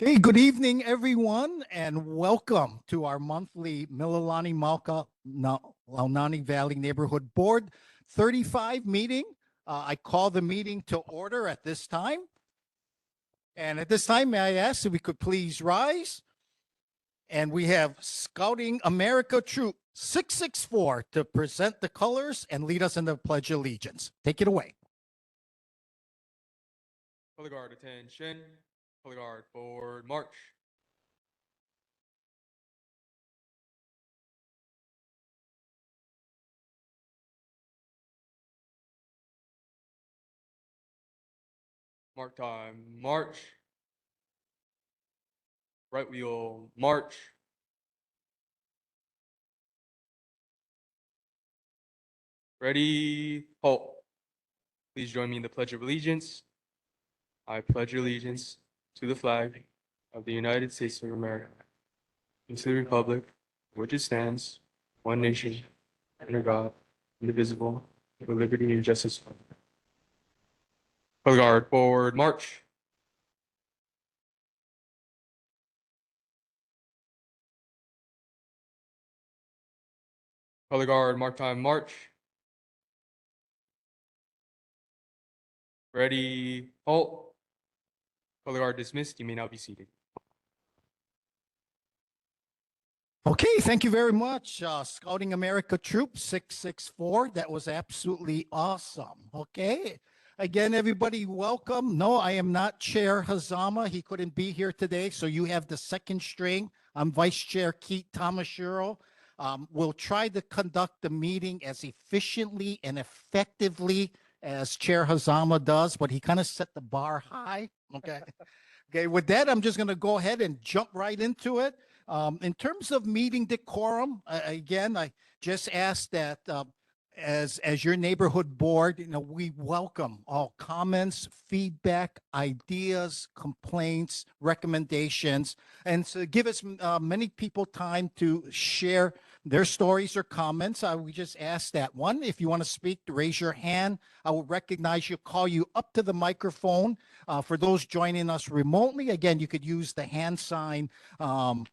Okay, good evening, everyone, and welcome to our monthly Mililani Mauka-Launani Valley Neighborhood Board 35 meeting. I call the meeting to order at this time. And at this time, may I ask if we could please rise? And we have Scouting America Troop 664 to present the colors and lead us in the Pledge of Allegiance. Take it away. Color guard attention. Color guard forward march. Mark time, march. Right wheel, march. Ready, halt. Please join me in the Pledge of Allegiance. I pledge allegiance to the flag of the United States of America and to the republic for which it stands, one nation, under God, indivisible, with liberty and justice for all. Color guard forward march. Color guard mark time march. Ready, halt. Color guard dismissed. You may now be seated. Okay, thank you very much, Scouting America Troop 664. That was absolutely awesome. Okay, again, everybody, welcome. No, I am not Chair Hazama. He couldn't be here today, so you have the second string. I'm Vice Chair Keith Tamashiro. We'll try to conduct the meeting as efficiently and effectively as Chair Hazama does, but he kind of set the bar high. Okay. Okay, with that, I'm just going to go ahead and jump right into it. In terms of meeting decorum, again, I just ask that as your neighborhood board, we welcome all comments, feedback, ideas, complaints, recommendations, and to give us many people time to share their stories or comments. We just ask that one, if you want to speak, to raise your hand. I will recognize you, call you up to the microphone. For those joining us remotely, again, you could use the hand sign on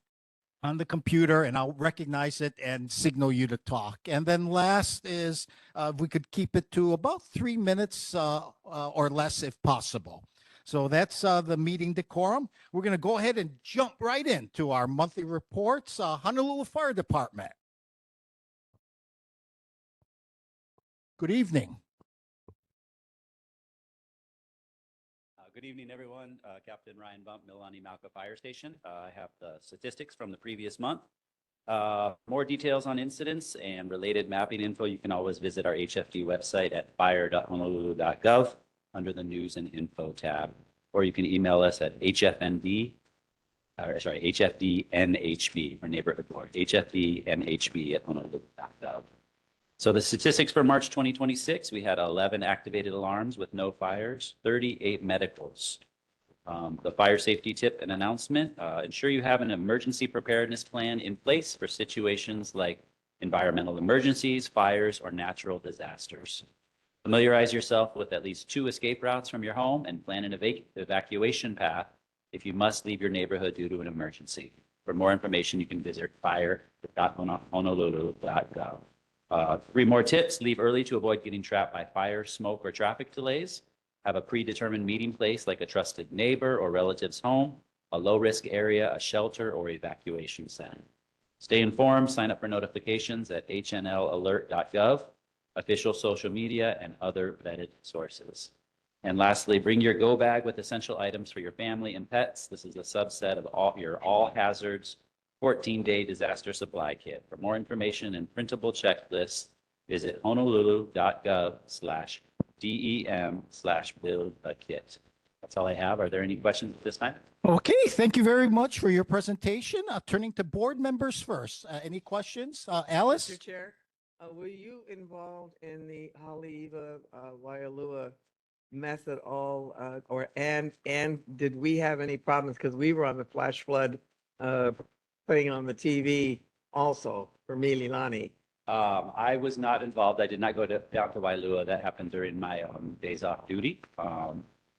the computer and I'll recognize it and signal you to talk. And then last is we could keep it to about 3 minutes or less if possible. So that's the meeting decorum. We're going to go ahead and jump right into our monthly reports. Honolulu Fire Department. Good evening. Good evening, everyone. Captain Ryan Bump, Mililani Mauka Fire Station. I have the statistics from the previous month. More details on incidents and related mapping info, you can always visit our HFD website at fire.honolulu.gov under the News and Info tab. Or you can email us at HFDNHB for neighborhood board, HFDNHB@honolulu.gov. So the statistics for March 2026, we had 11 activated alarms with no fires, 38 medicals. The fire safety tip and announcement, ensure you have an emergency preparedness plan in place for situations like environmental emergencies, fires, or natural disasters. Familiarize yourself with at least 2 escape routes from your home and plan an evacuation path if you must leave your neighborhood due to an emergency. For more information, you can visit fire.honolulu.gov. 3 more tips: leave early to avoid getting trapped by fire, smoke, or traffic delays. Have a predetermined meeting place like a trusted neighbor or relative's home, a low-risk area, a shelter, or evacuation center. Stay informed, sign up for notifications at hnlalert.gov, official social media, and other vetted sources. And lastly, bring your go bag with essential items for your family and pets. This is a subset of your all hazards 14-day disaster supply kit. For more information and printable checklists, visit honolulu.gov/DEM/build-a-kit. That's all I have. Are there any questions at this time? Okay, thank you very much for your presentation. Turning to board members first. Any questions? Alice? Mr. Chair, were you involved in the Haleiwa Waialua mess at all? And did we have any problems? Because we were on the flash flood putting on the TV also for Mililani. I was not involved. I did not go down to Wailua. That happened during my days off duty.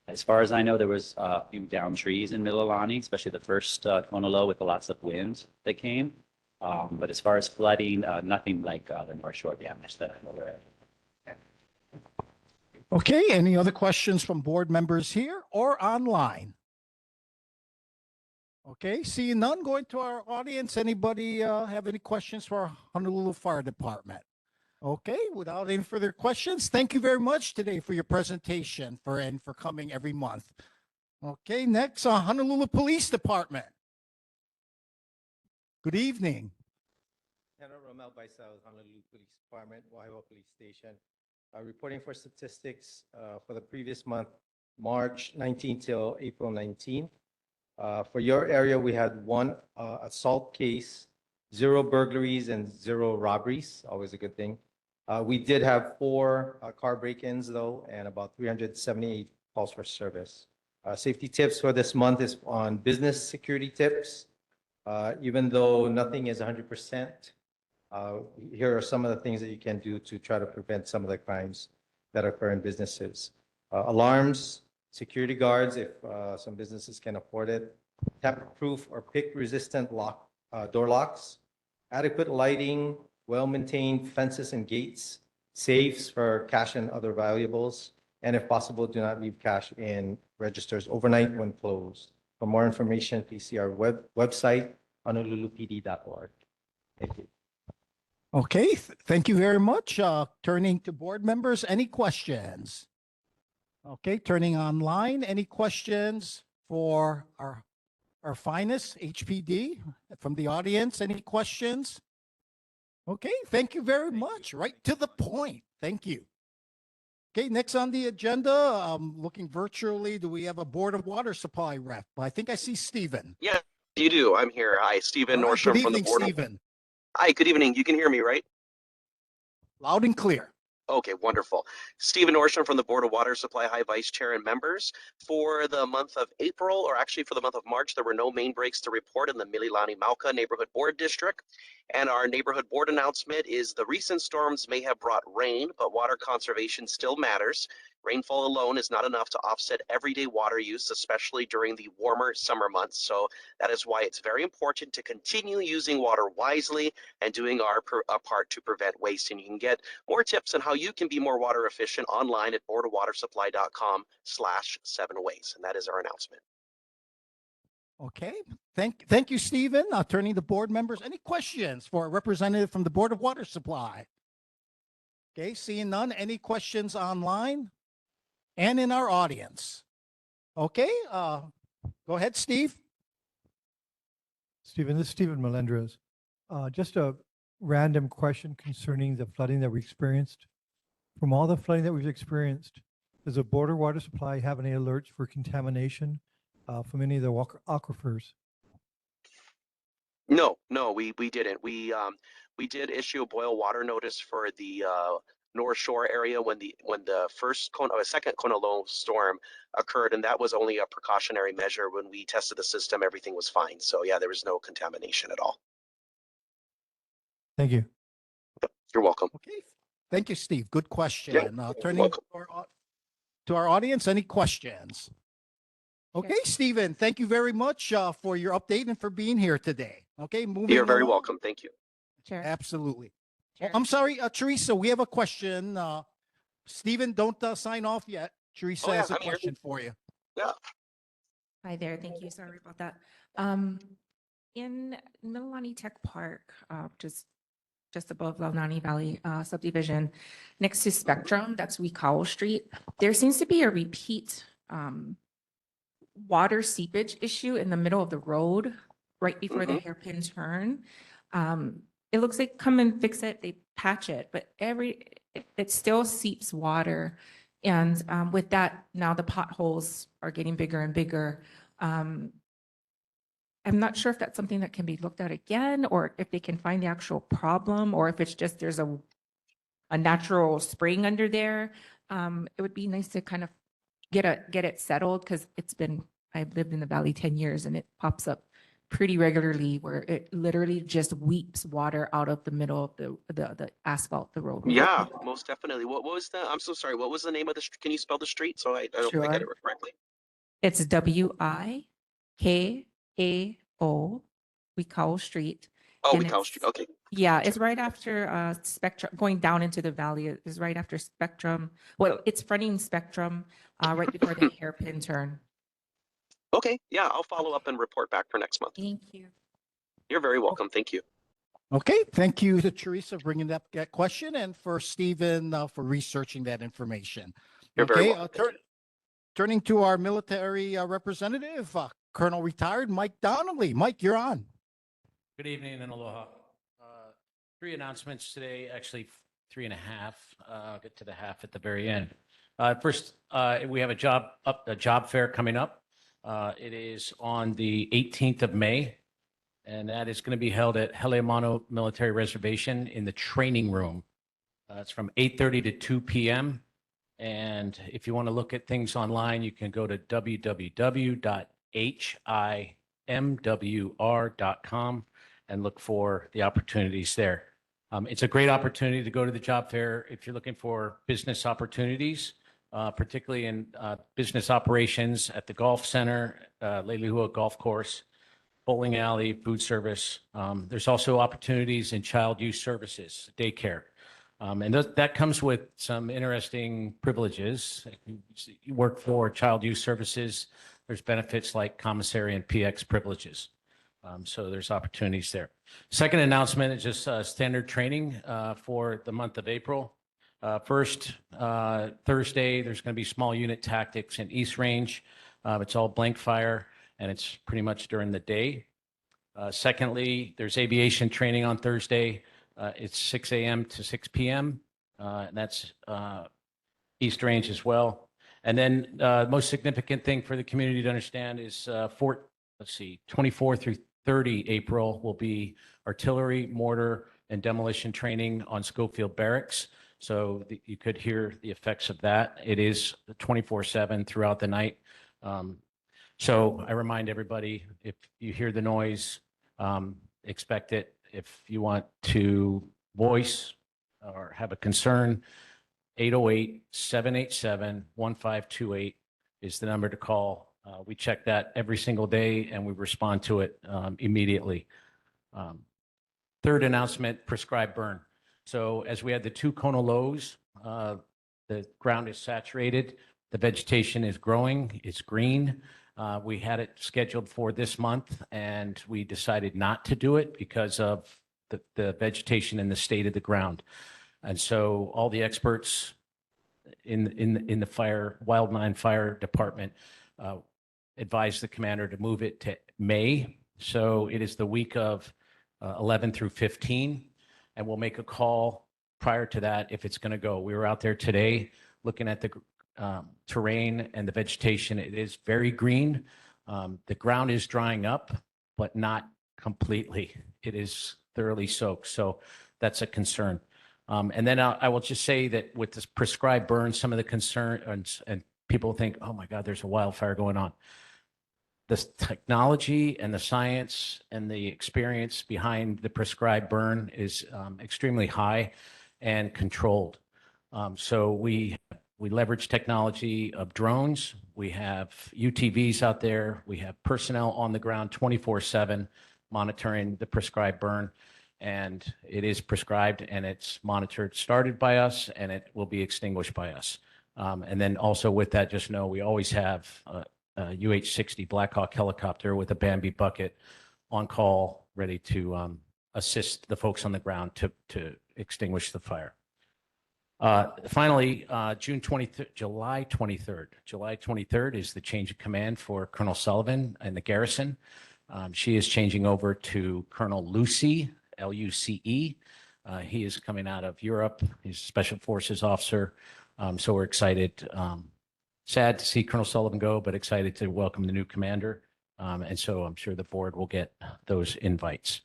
As far as I know, there was a few downed trees in Mililani, especially the first Kona low with lots of wind that came. But as far as flooding, nothing like the North Shore damage that I'm aware of. Okay, any other questions from board members here or online? Okay, seeing none, going to our audience. Anybody have any questions for our Honolulu Fire Department? Okay, without any further questions, thank you very much today for your presentation and for coming every month. Okay, next, Honolulu Police Department. Good evening. General Romel Baisao, Honolulu Police Department, Waiwa Police Station. Reporting for statistics for the previous month, March 19 till April 19. For your area, we had one assault case, 0 burglaries and 0 robberies, always a good thing. We did have 4 car break-ins though, and about 378 calls for service. Safety tips for this month is on business security tips. Even though nothing is 100%, here are some of the things that you can do to try to prevent some of the crimes that occur in businesses. Alarms, security guards, if some businesses can afford it, tamper-proof or pick-resistant door locks, adequate lighting, well-maintained fences and gates, safes for cash and other valuables, and if possible, do not leave cash in registers overnight when closed. For more information, please see our website, honolulupd.org. Thank you. Okay, thank you very much. Turning to board members, any questions? Okay, turning online, any questions for our finest HPD from the audience? Any questions? Okay, thank you very much. Right to the point. Thank you. Okay, next on the agenda, looking virtually, do we have a Board of Water Supply rep? I think I see Stephen. Yeah, you do. I'm here. Hi, Stephen All right, Nordstrom good from the evening, board. Stephen. Hi, good evening. You can hear me, right? Loud and clear. Okay, wonderful. Stephen Nordstrom from the Board of Water Supply, High Vice Chair and members. For the month of April, or actually for the month of March, there were no main breaks to report in the Mililani Mauka Neighborhood Board District. And our neighborhood board announcement is the recent storms may have brought rain, but water conservation still matters. Rainfall alone is not enough to offset everyday water use, especially during the warmer summer months. So that is why it's very important to continue using water wisely and doing our part to prevent waste. And you can get more tips on how you can be more water efficient online at boardofwatersupply.com/7ways. And that is our announcement. Okay, thank you, Stephen. Turning to board members, any questions for a representative from the Board of Water Supply? Okay, seeing none, any questions online and in our audience? Okay, go ahead, Steve. Stephen, this is Stephen Melendrez. Just a random question concerning the flooding that we experienced. From all the flooding that we've experienced, does the Board of Water Supply have any alerts for contamination from any of the aquifers? No, we didn't. We did issue a boil water notice for the North Shore area when the second Kona low storm occurred, and that was only a precautionary measure. When we tested the system, everything was fine. So yeah, there was no contamination at all. Thank you. You're welcome. Okay, thank you, Steve. Good question. Yeah, Turning to our audience, any questions? Okay, Stephen, thank you very much for your update and for being here today. Okay, moving You're very along. welcome. Thank you. Chair. Absolutely. Chair. I'm sorry, Teresa, we have a question. Stephen, don't sign off yet. Teresa Oh, yeah, has a I'm here. question for you. Yeah. Hi there. Thank you. Sorry about that. In Mililani Tech Park, just above Launani Valley subdivision, next to Spectrum, that's Wekau Street, there seems to be a repeat water seepage issue in the middle of the road right before the hairpin turn. It looks like come and fix it, they patch it, but it still seeps water. And with that, now the potholes are getting bigger and bigger. I'm not sure if that's something that can be looked at again, or if they can find the actual problem, or if it's just there's a natural spring under there. It would be nice to kind of get it settled, because I've lived in the valley 10 years and it pops up pretty regularly where it literally just weeps water out of the middle of the asphalt, the road. Yeah, most definitely. I'm so sorry. What was the name of the street? Can you spell the street so I don't think I got it correctly? It's Wikao, Wikao Street. Oh, and Wickow it's- Street. Okay. Yeah, it's right after Spectrum, going down into the valley. It's right after Spectrum. Well, it's fronting Spectrum, right before the hairpin turn. Okay. Yeah, I'll follow up and report back for next month. Thank you. You're very welcome. Thank you. Okay, thank you to Teresa for bringing up that question and for Stephen for researching that information. You're very Okay, welcome. Thank you. turning to our military representative, Colonel Retired Mike Donnelly. Mike, you're on. Good evening and aloha. Three announcements today, actually 3.5. I'll get to the half at the very end. First, we have a job fair coming up. It is on the 18th of May, and that is going to be held at Heleamano Military Reservation in the training room. It's from 8:30 to 2 p.m. And if you want to look at things online, you can go to www.himwr.com and look for the opportunities there. It's a great opportunity to go to the job fair if you're looking for business opportunities, particularly in business operations at the golf center, Leilehua Golf Course, bowling alley, food service. There's also opportunities in child youth services, daycare. And that comes with some interesting privileges. You work for child youth services, there's benefits like commissary and PX privileges. So there's opportunities there. Second announcement is just standard training for the month of April. First, Thursday, there's going to be small unit tactics in East Range. It's all blank fire, and it's pretty much during the day. Secondly, there's aviation training on Thursday. It's 6 a.m. to 6 p.m. And that's East Range as well. And then most significant thing for the community to understand is 24 through 30 April will be artillery, mortar, and demolition training on Schofield Barracks. So you could hear the effects of that. It is 24/7 throughout the night. So I remind everybody, if you hear the noise, expect it. If you want to voice or have a concern, 808-787-1528 is the number to call. We check that every single day and we respond to it immediately. Third announcement, prescribed burn. So as we had the two Kona lows, the ground is saturated, the vegetation is growing, it's green. We had it scheduled for this month and we decided not to do it because of the vegetation and the state of the ground. And so all the experts in the wildland fire department advised the commander to move it to May. So it is the week of 11 through 15, and we'll make a call prior to that if it's going to go. We were out there today looking at the terrain and the vegetation. It is very green. The ground is drying up, but not completely. It is thoroughly soaked. So that's a concern. And then I will just say that with this prescribed burn, some of the concerns and people think, oh my God, there's a wildfire going on. The technology and the science and the experience behind the prescribed burn is extremely high and controlled. So we leverage technology of drones. We have UTVs out there. We have personnel on the ground 24/7 monitoring the prescribed burn. And it is prescribed and it's monitored, started by us, and it will be extinguished by us. And then also with that, just know we always have a UH-60 Black Hawk helicopter with a Bambi bucket on call, ready to assist the folks on the ground to extinguish the fire. Finally, July 23rd is the change of command for Colonel Sullivan and the garrison. She is changing over to Colonel Luce, Luce. He is coming out of Europe. He's a Special Forces officer. So we're excited. Sad to see Colonel Sullivan go, but excited to welcome the new commander. And so I'm sure the board will get those invites.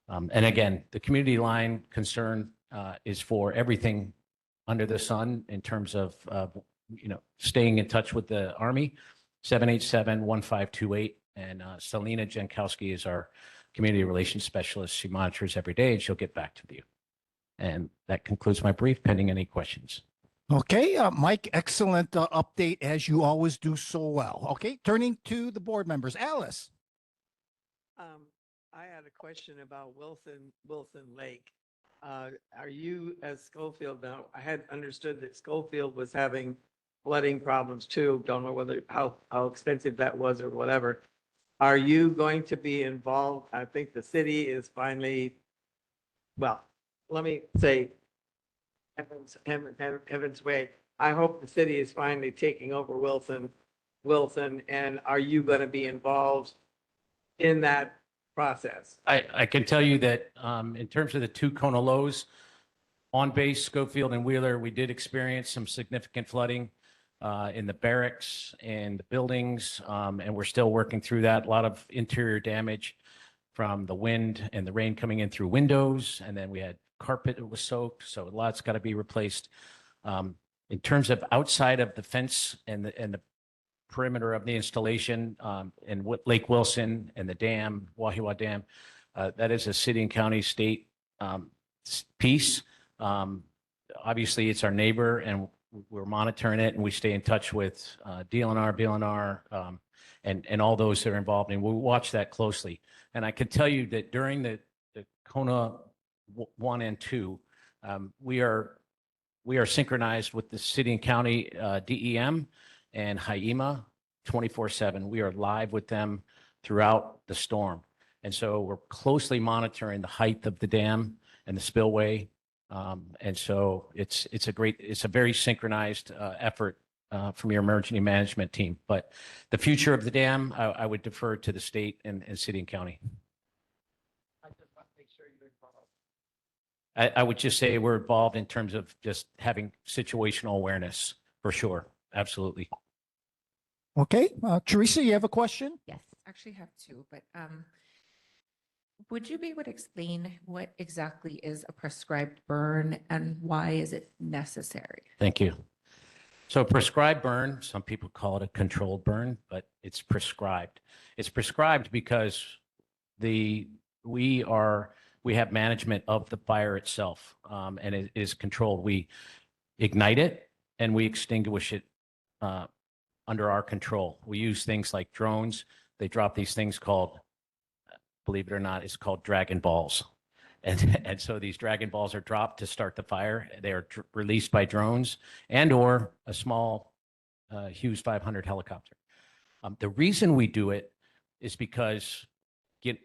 And again, the community line concern is for everything under the sun in terms of staying in touch with the Army. 787-1528. And Selena Jankowski is our community relations specialist. She monitors every day and she'll get back to you. And that concludes my brief, pending any questions. Okay, Mike, excellent update as you always do so well. Okay, turning to the board members, Alice. I had a question about Wilson Lake. Are you, as Schofield now, I had understood that Schofield was having flooding problems too. Don't know how extensive that was or whatever. Are you going to be involved? I think the city is finally, well, let me say, Evans Way. I hope the city is finally taking over Wilson, and are you going to be involved in that process? I can tell you that in terms of the two Kona lows, on base, Schofield and Wheeler, we did experience some significant flooding in the barracks and the buildings, and we're still working through that. A lot of interior damage from the wind and the rain coming in through windows, and then we had carpet that was soaked, so a lot's got to be replaced. In terms of outside of the fence and the perimeter of the installation in Lake Wilson and the dam, Wahiwa Dam, that is a city and county state piece. Obviously, it's our neighbor, and we're monitoring it, and we stay in touch with DLNR, BLNR, and all those that are involved, and we'll watch that closely. And I can tell you that during the Kona 1 and 2, we are synchronized with the city and county DEM and HIEMA 24/7. We are live with them throughout the storm. And so we're closely monitoring the height of the dam and the spillway. And so it's a very synchronized effort from your emergency management team. But the future of the dam, I would defer to the state and city and county. I just want to make sure you're involved. I would just say we're involved in terms of just having situational awareness for sure. Absolutely. Okay, Teresa, you have a question? Yes, actually have two, but would you be able to explain what exactly is a prescribed burn and why is it necessary? Thank you. So prescribed burn, some people call it a controlled burn, but it's prescribed. It's prescribed because we have management of the fire itself, and it is controlled. We ignite it and we extinguish it under our control. We use things like drones. They drop these things called, believe it or not, it's called Dragon Balls. And so these Dragon Balls are dropped to start the fire. They are released by drones and or a small Hughes 500 helicopter. The reason we do it is because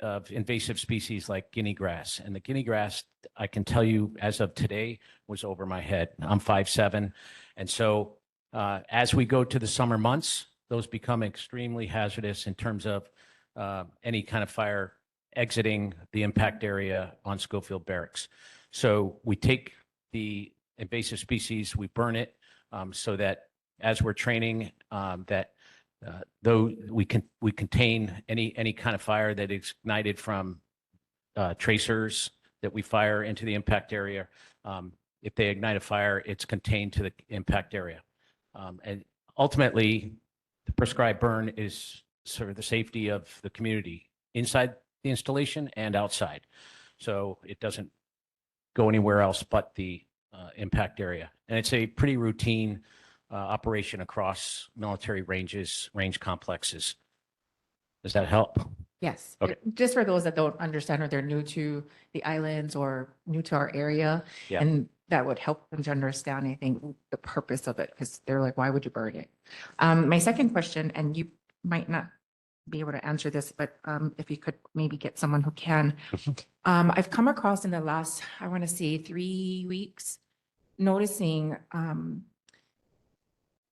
of invasive species like guinea grass. And the guinea grass, I can tell you as of today, was over my head. I'm 5'7". And so as we go to the summer months, those become extremely hazardous in terms of any kind of fire exiting the impact area on Schofield Barracks. So we take the invasive species, we burn it so that as we're training, though we contain any kind of fire that is ignited from tracers that we fire into the impact area. If they ignite a fire, it's contained to the impact area. And ultimately, the prescribed burn is sort of the safety of the community inside the installation and outside. So it doesn't go anywhere else but the impact area. And it's a pretty routine operation across military range complexes. Does that help? Yes. Okay. Just for those that don't understand or they're new to the islands or new to our area, Yeah. and that would help them to understand, I think, the purpose of it, because they're like, why would you burn it? My second question, and you might not be able to answer this, but if you could maybe get someone who can. I've come across in the last, I want to say 3 weeks, noticing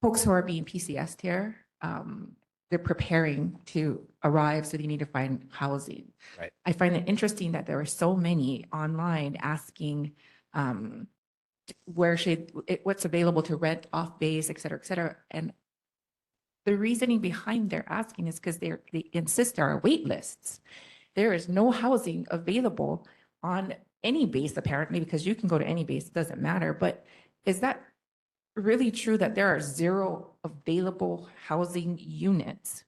folks who are being PCS'd here, they're preparing to arrive, so they need to find housing. Right. I find it interesting that there are so many online asking what's available to rent off base, et cetera, et cetera. And the reasoning behind their asking is because they insist there are wait lists. There is no housing available on any base, apparently, because you can go to any base, it doesn't matter. But is that really true that there are 0 available housing units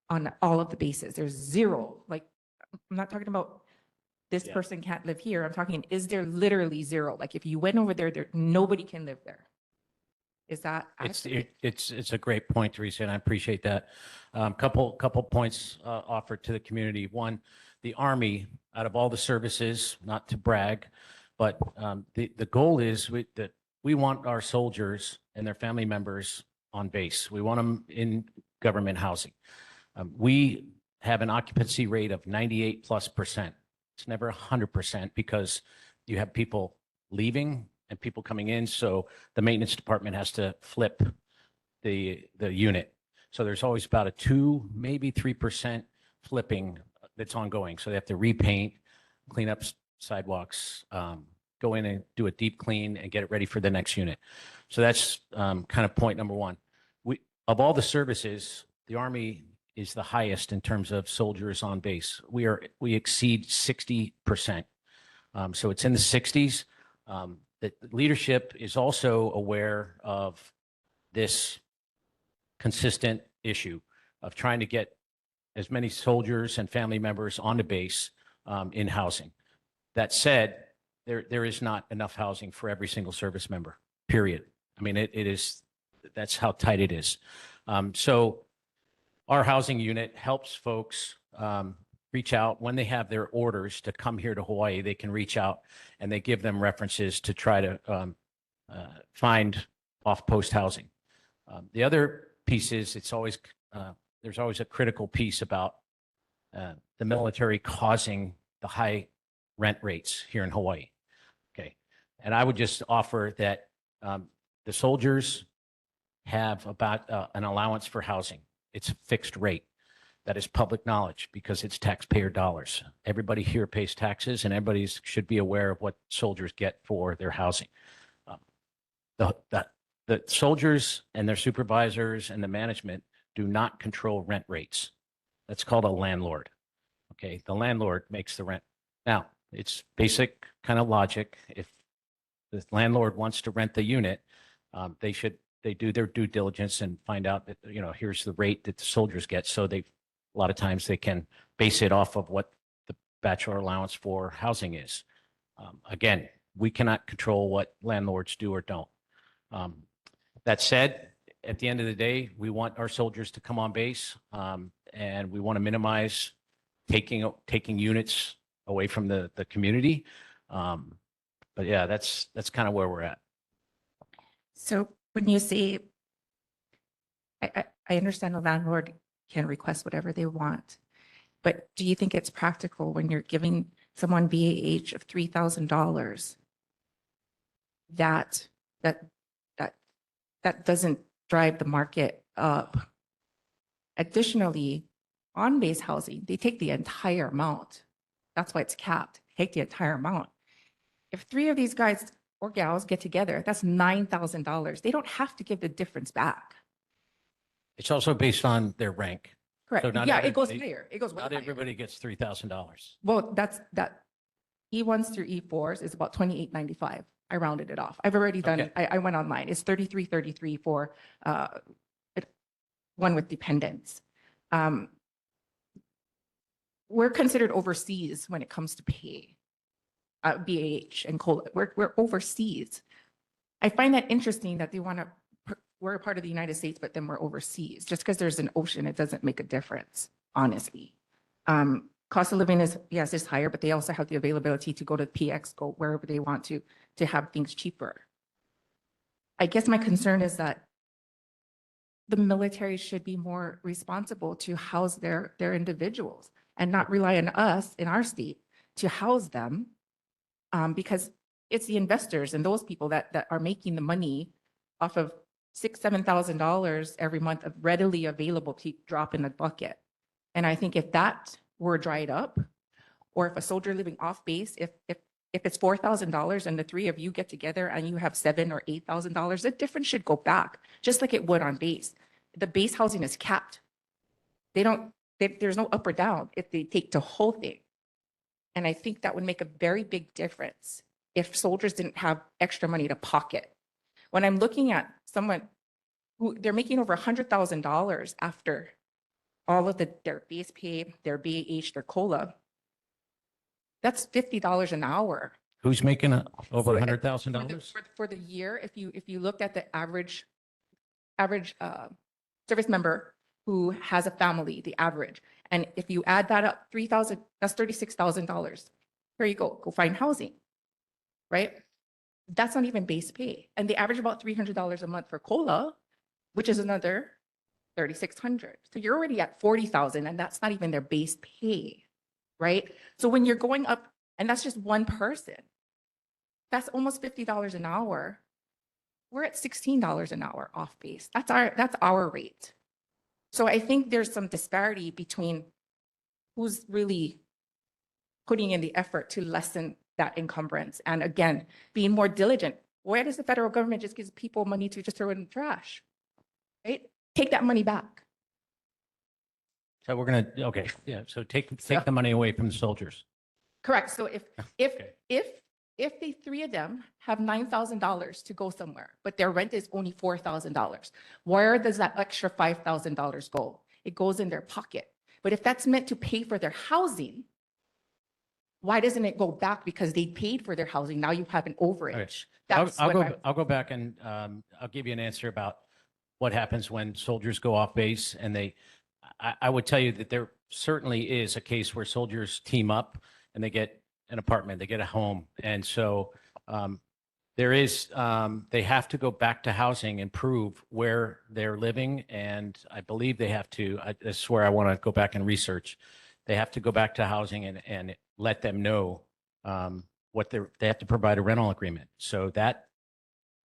on all of the bases? There's 0. Like, I'm not talking about this Yeah. person can't live here. I'm talking, is there literally 0? Like, if you went over there, nobody can live there. Is that It's, accurate? it's a great point, Teresa, and I appreciate that. Couple points offered to the community. One, the Army, out of all the services, not to brag, but the goal is that we want our soldiers and their family members on base. We want them in government housing. We have an occupancy rate of 98+%. It's never 100% because you have people leaving and people coming in. So the maintenance department has to flip the unit. So there's always about a 2, maybe 3% flipping that's ongoing. So they have to repaint, clean up sidewalks, go in and do a deep clean and get it ready for the next unit. So that's kind of point number one. Of all the services, the Army is the highest in terms of soldiers on base. We exceed 60%. So it's in the 60s. The leadership is also aware of this consistent issue of trying to get as many soldiers and family members on the base in housing. That said, there is not enough housing for every single service member, period. I mean, that's how tight it is. So our housing unit helps folks reach out when they have their orders to come here to Hawaii. They can reach out and they give them references to try to find off-post housing. The other piece is there's always a critical piece about the military causing the high rent rates here in Hawaii. Okay, and I would just offer that the soldiers have about an allowance for housing. It's a fixed rate. That is public knowledge because it's taxpayer dollars. Everybody here pays taxes and everybody should be aware of what soldiers get for their housing. The soldiers and their supervisors and the management do not control rent rates. That's called a landlord. Okay, the landlord makes the rent. Now, it's basic kind of logic. If the landlord wants to rent the unit, they do their due diligence and find out that, here's the rate that the soldiers get. So a lot of times they can base it off of what the bachelor allowance for housing is. Again, we cannot control what landlords do or don't. That said, at the end of the day, we want our soldiers to come on base, and we want to minimize taking units away from the community. But yeah, that's kind of where we're at. So when you say, I understand the landlord can request whatever they want, but do you think it's practical when you're giving someone BAH of $3,000 that doesn't drive the market up? Additionally, on-base housing, they take the entire amount. That's why it's capped. Take the entire amount. If 3 of these guys or gals get together, that's $9,000. They don't have to give the difference back. It's also based on their rank. Correct. So not Yeah, it goes everybody- higher. It goes way Not higher. everybody gets $3,000. Well, that E1s through E4s is about $28.95. I rounded it off. I've already done, Okay. I went online. It's $33.33 for one with dependents. We're considered overseas when it comes to pay, BAH and COLA. We're overseas. I find that interesting that they want to, we're a part of the United States, but then we're overseas. Just because there's an ocean, it doesn't make a difference, honestly. Cost of living is, yes, it's higher, but they also have the availability to go to PX, go wherever they want to have things cheaper. I guess my concern is that the military should be more responsible to house their individuals and not rely on us in our state to house them, because it's the investors and those people that are making the money off of $6,000, $7,000 every month of readily available to drop in the bucket. And I think if that were dried up, or if a soldier living off base, if it's $4,000 and the 3 of you get together and you have $7,000 or $8,000, the difference should go back, just like it would on base. The base housing is capped. There's no up or down if they take the whole thing. And I think that would make a very big difference if soldiers didn't have extra money to pocket. When I'm looking at someone who they're making over $100,000 after all of their base pay, their BAH, their COLA, that's $50 an hour. Who's making over For- $100,000? For the year, if you looked at the average average service member who has a family, the average. And if you add that up, 3,000, that's $36,000. Here you go find housing, right? That's not even base pay. And they average about $300 a month for COLA, which is another 3,600. So you're already at 40,000 and that's not even their base pay, right? So when you're going up, and that's just one person, that's almost $50 an hour. We're at $16 an hour off base. That's our rate. So I think there's some disparity between who's really putting in the effort to lessen that encumbrance. And again, being more diligent. Where does the federal government just give people money to just throw it in the trash? Right? Take that money back. So we're going to, okay, yeah. So take the money away from the soldiers. Correct. So if Okay. the three of them have $9,000 to go somewhere, but their rent is only $4,000, where does that extra $5,000 go? It goes in their pocket. But if that's meant to pay for their housing, why doesn't it go back because they paid for their housing? Now you have an overage. That's I'll go back and I'll give you an answer about what happens when soldiers go off base. And I would tell you that there certainly is a case where soldiers team up and they get an apartment, they get a home. And so they have to go back to housing and prove where they're living. And I believe they have to, this is where I want to go back and research. They have to go back to housing and let them know they have to provide a rental agreement. So that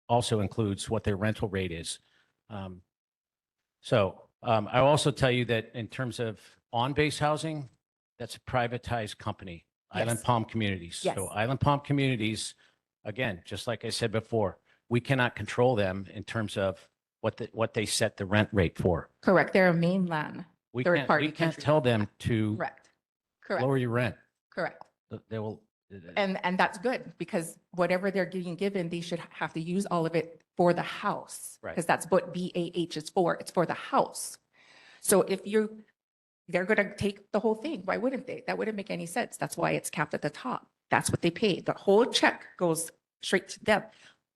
also includes what their rental rate is. I'll also tell you that in terms of on-base housing, that's a privatized company, Yes. Island Palm Communities. Yes. So Island Palm Communities, again, just like I said before, we cannot control them in terms of what they set the rent rate for. correct. They're a mainland We third party. can't country. tell them to Correct. Correct. lower your rent. Correct. They will. And that's good because whatever they're getting given, they should have to use all of it for the house. Right. Because that's what BAH is for. It's for the house. So if they're going to take the whole thing. Why wouldn't they? That wouldn't make any sense. That's why it's capped at the top. That's what they pay. The whole check goes straight to them.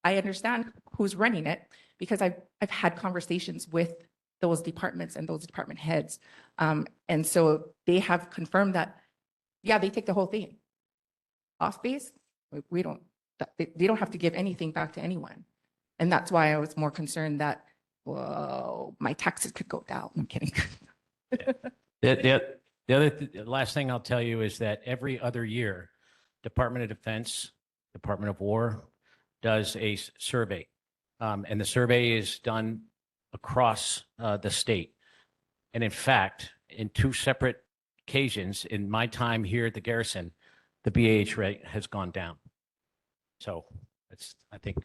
I understand who's running it because I've had conversations with those departments and those department heads. And so they have confirmed that, yeah, they take the whole thing. Off base, they don't have to give anything back to anyone. And that's why I was more concerned that, whoa, my taxes could go down. I'm kidding. The last thing I'll tell you is that every other year, Department of Defense, Department of War does a survey. And the survey is done across the state. And in fact, in two separate occasions in my time here at the garrison, the BAH rate has gone down. So I think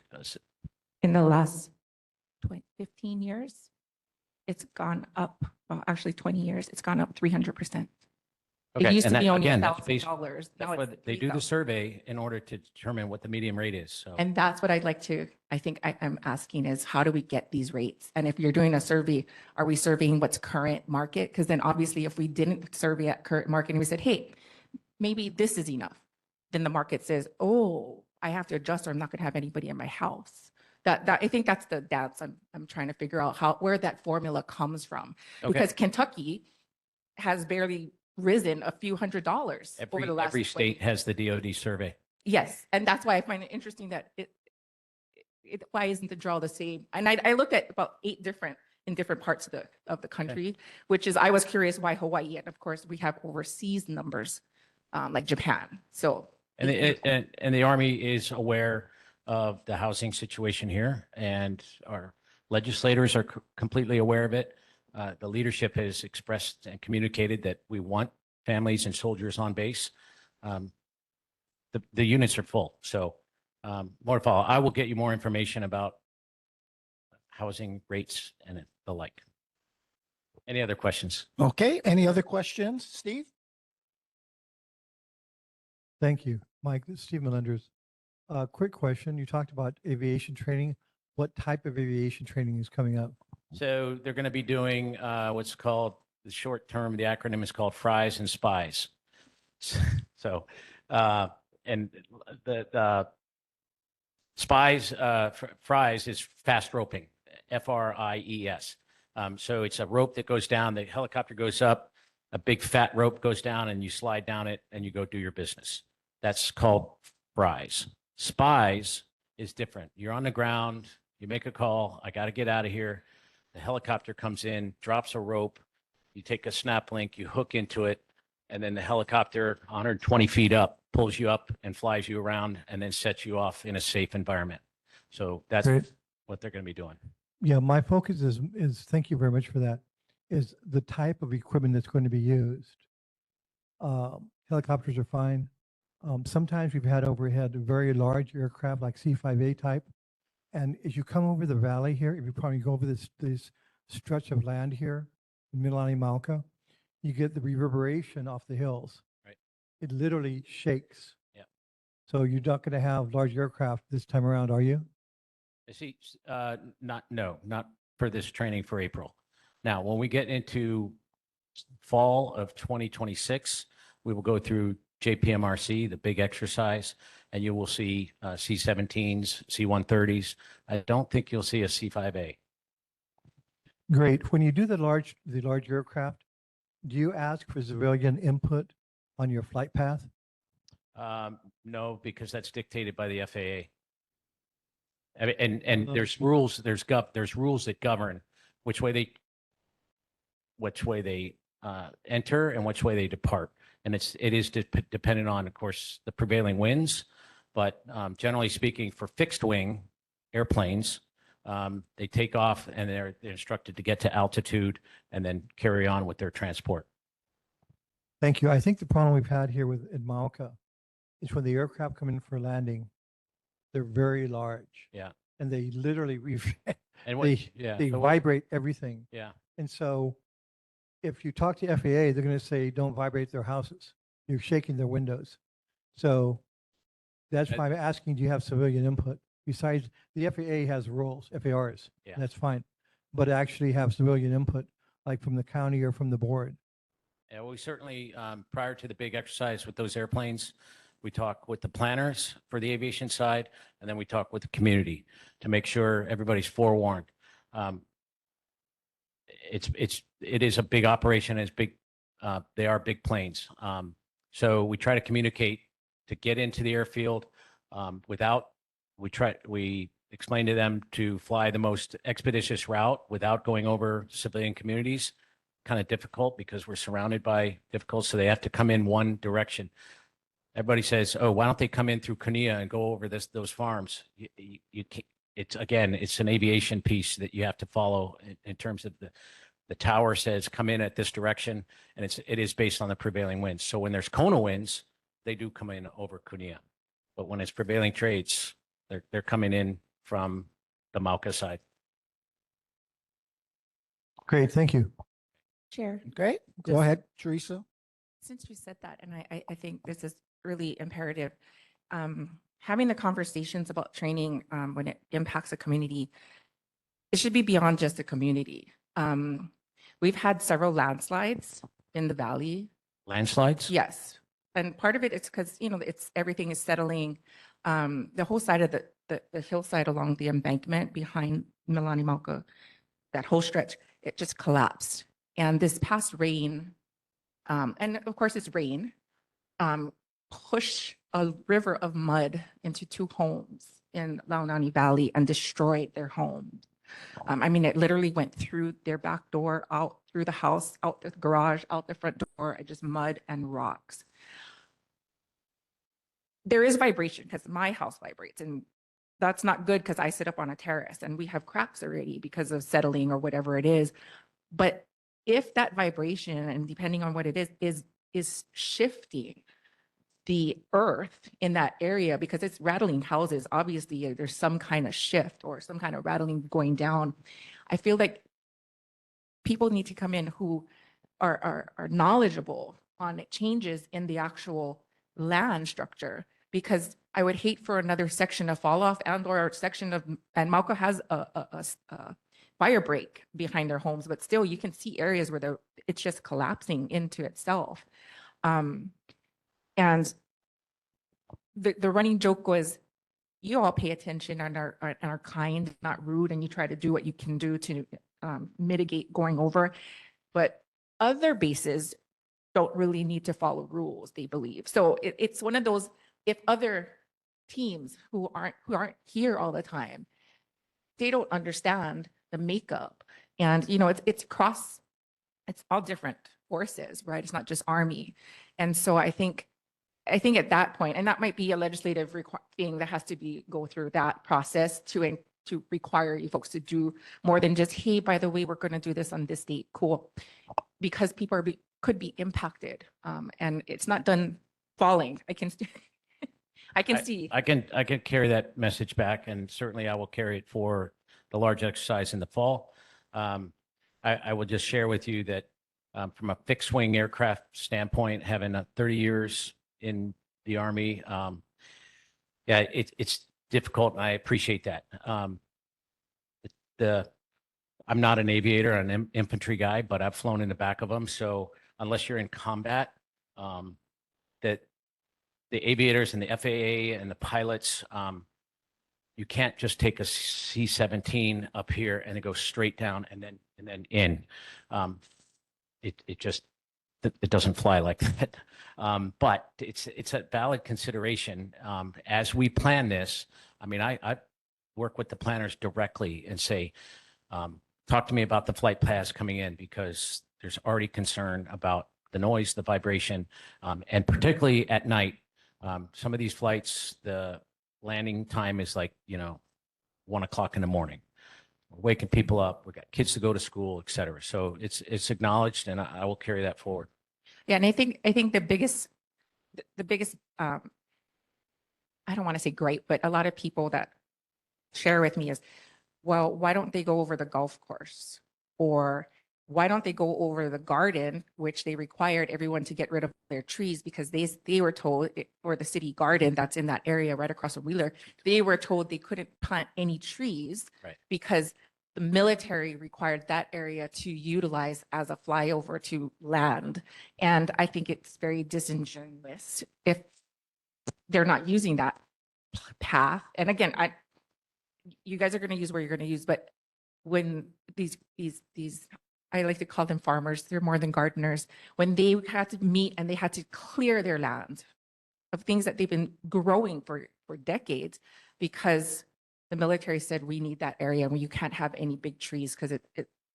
In the last 15 years, it's gone up, well, actually 20 years, it's gone up 300%. It okay. used And to be that, only again, that's based, $1,000. Now that's it's what they do the $3,000. survey in order to determine what the median rate is. So And that's what I think I'm asking is how do we get these rates? And if you're doing a survey, are we surveying what's current market? Because then obviously if we didn't survey at current market and we said, hey, maybe this is enough, then the market says, oh, I have to adjust or I'm not going to have anybody in my house. That I think that's the dance I'm trying to figure out where that formula comes from. Okay. Because Kentucky has barely risen a few $100s over the last every 20 state has the DoD survey. Yes, and that's why I find it interesting that why isn't the draw the same? And I looked at about 8 different parts of the country, which is I was curious why Hawaii, and of course we have overseas numbers like Japan. So And the Army is aware of the housing situation here, and our legislators are completely aware of it. The leadership has expressed and communicated that we want families and soldiers on base. The units are full. So more to follow. I will get you more information about housing rates and the like. Any other questions? Okay, any other questions, Steve? Thank you, Mike. This is Steve Melenders. Quick question. You talked about aviation training. What type of aviation training is coming up? So they're going to be doing what's called the short term, the acronym is called FRIES and SPIES. So, and the SPIES, FRIES is fast roping. FRIES. So it's a rope that goes down, the helicopter goes up, a big fat rope goes down and you slide down it and you go do your business. That's called fries. Spies is different. You're on the ground, you make a call, I got to get out of here. The helicopter comes in, drops a rope, you take a snap link, you hook into it, and then the helicopter 120 feet up pulls you up and flies you around and then sets you off in a safe environment. So that's Great. what they're going to be doing. Yeah, my focus is, thank you very much for that, is the type of equipment that's going to be used. Helicopters are fine. Sometimes we've had overhead very large aircraft like C-5A type. And as you come over the valley here, if you probably go over this stretch of land here, in Mililani Mauka, you get the reverberation off the hills. Right. It literally shakes. Yeah. So you're not going to have large aircraft this time around, are you? See, not for this training for April. Now, when we get into fall of 2026, we will go through JPMRC, the big exercise, and you will see C-17s, C-130s. I don't think you'll see a C-5A. Great. When you do the large aircraft, do you ask for civilian input on your flight path? No, because that's dictated by the FAA. And there's rules, there's rules that govern which way they enter and which way they depart. And it is dependent on, of course, the prevailing winds. But generally speaking, for fixed wing airplanes, they take off and they're instructed to get to altitude and then carry on with their transport. Thank you. I think the problem we've had here in Mauka is when the aircraft come in for landing, they're very large. Yeah. And they literally, And they vibrate everything. Yeah. And so if you talk to FAA, they're going to say, don't vibrate their houses. You're shaking their windows. So that's why I'm asking, do you have civilian input? Besides, the FAA has rules, FARs, Yeah. that's fine. But actually have civilian input, like from the county or from the board. Yeah, we certainly, prior to the big exercise with those airplanes, we talk with the planners for the aviation side, and then we talk with the community to make sure everybody's forewarned. It is a big operation. It's big. They are big planes. So we try to communicate to get into the airfield we explain to them to fly the most expeditious route without going over civilian communities. Kind of difficult because we're surrounded by difficult. So they have to come in one direction. Everybody says, oh, why don't they come in through Kunia and go over those farms? You can't, it's an aviation piece that you have to follow in terms of the tower says come in at this direction, and it is based on the prevailing winds. So when there's Kona winds, they do come in over Kunia. But when it's prevailing trades, they're coming in from the Mauka side. Great, thank you. Chair, Okay, go Just- ahead, Teresa. since you said that, and I think this is really imperative, having the conversations about training when it impacts a community, it should be beyond just a community. We've had several landslides in the valley. Landslides? Yes. And part of it is because, everything is settling. The whole side of the hillside along the embankment behind Mililani Mauka, that whole stretch, it just collapsed. And this past rain, and of course it's rain, pushed a river of mud into 2 homes in Launani Valley and destroyed their homes. It literally went through their back door, out through the house, out the garage, out the front door, just mud and rocks. There is vibration because my house vibrates, and that's not good because I sit up on a terrace and we have cracks already because of settling or whatever it is. But if that vibration, and depending on what it is shifting the earth in that area because it's rattling houses, obviously there's some kind of shift or some kind of rattling going down. I feel like people need to come in who are knowledgeable on changes in the actual land structure, because I would hate for another section to fall off and Mauka has a fire break behind their homes, but still you can see areas where it's just collapsing into itself. And the running joke was, you all pay attention and are kind, not rude, and you try to do what you can do to mitigate going over. But other bases don't really need to follow rules, they believe. So it's one of those, if other teams who aren't here all the time, they don't understand the makeup. And, you know, it's all different forces, right? It's not just Army. And so I think at that point, and that might be a legislative thing that has to go through that process to require you folks to do more than just, hey, by the way, we're going to do this on this date. Cool. Because people could be impacted. And it's not done falling. I can see. I can carry that message back, and certainly I will carry it for the large exercise in the fall. I will just share with you that from a fixed wing aircraft standpoint, having 30 years in the Army, yeah, it's difficult, and I appreciate that. I'm not an aviator, I'm an infantry guy, but I've flown in the back of them. So unless you're in combat, that the aviators and the FAA and the pilots, you can't just take a C-17 up here and it goes straight down and then in. It doesn't fly like that. But it's a valid consideration. As we plan this, I mean, I work with the planners directly and say, talk to me about the flight paths coming in, because there's already concern about the noise, the vibration, and particularly at night. Some of these flights, the landing time is like, 1 o'clock in the morning. We're waking people up. We got kids to go to school, et cetera. So it's acknowledged, and I will carry that forward. Yeah, and I think the biggest, I don't want to say great, but a lot of people that share with me is, well, why don't they go over the golf course? Or why don't they go over the garden, which they required everyone to get rid of their trees, because they were told, or the city garden that's in that area right across from Wheeler, they were told they couldn't plant any trees, Right, because the military required that area to utilize as a flyover to land. And I think it's very disingenuous if they're not using that path. And again, you guys are going to use where you're going to use, but when these, I like to call them farmers, they're more than gardeners, when they had to meet and they had to clear their land of things that they've been growing for decades, because the military said, we need that area and you can't have any big trees because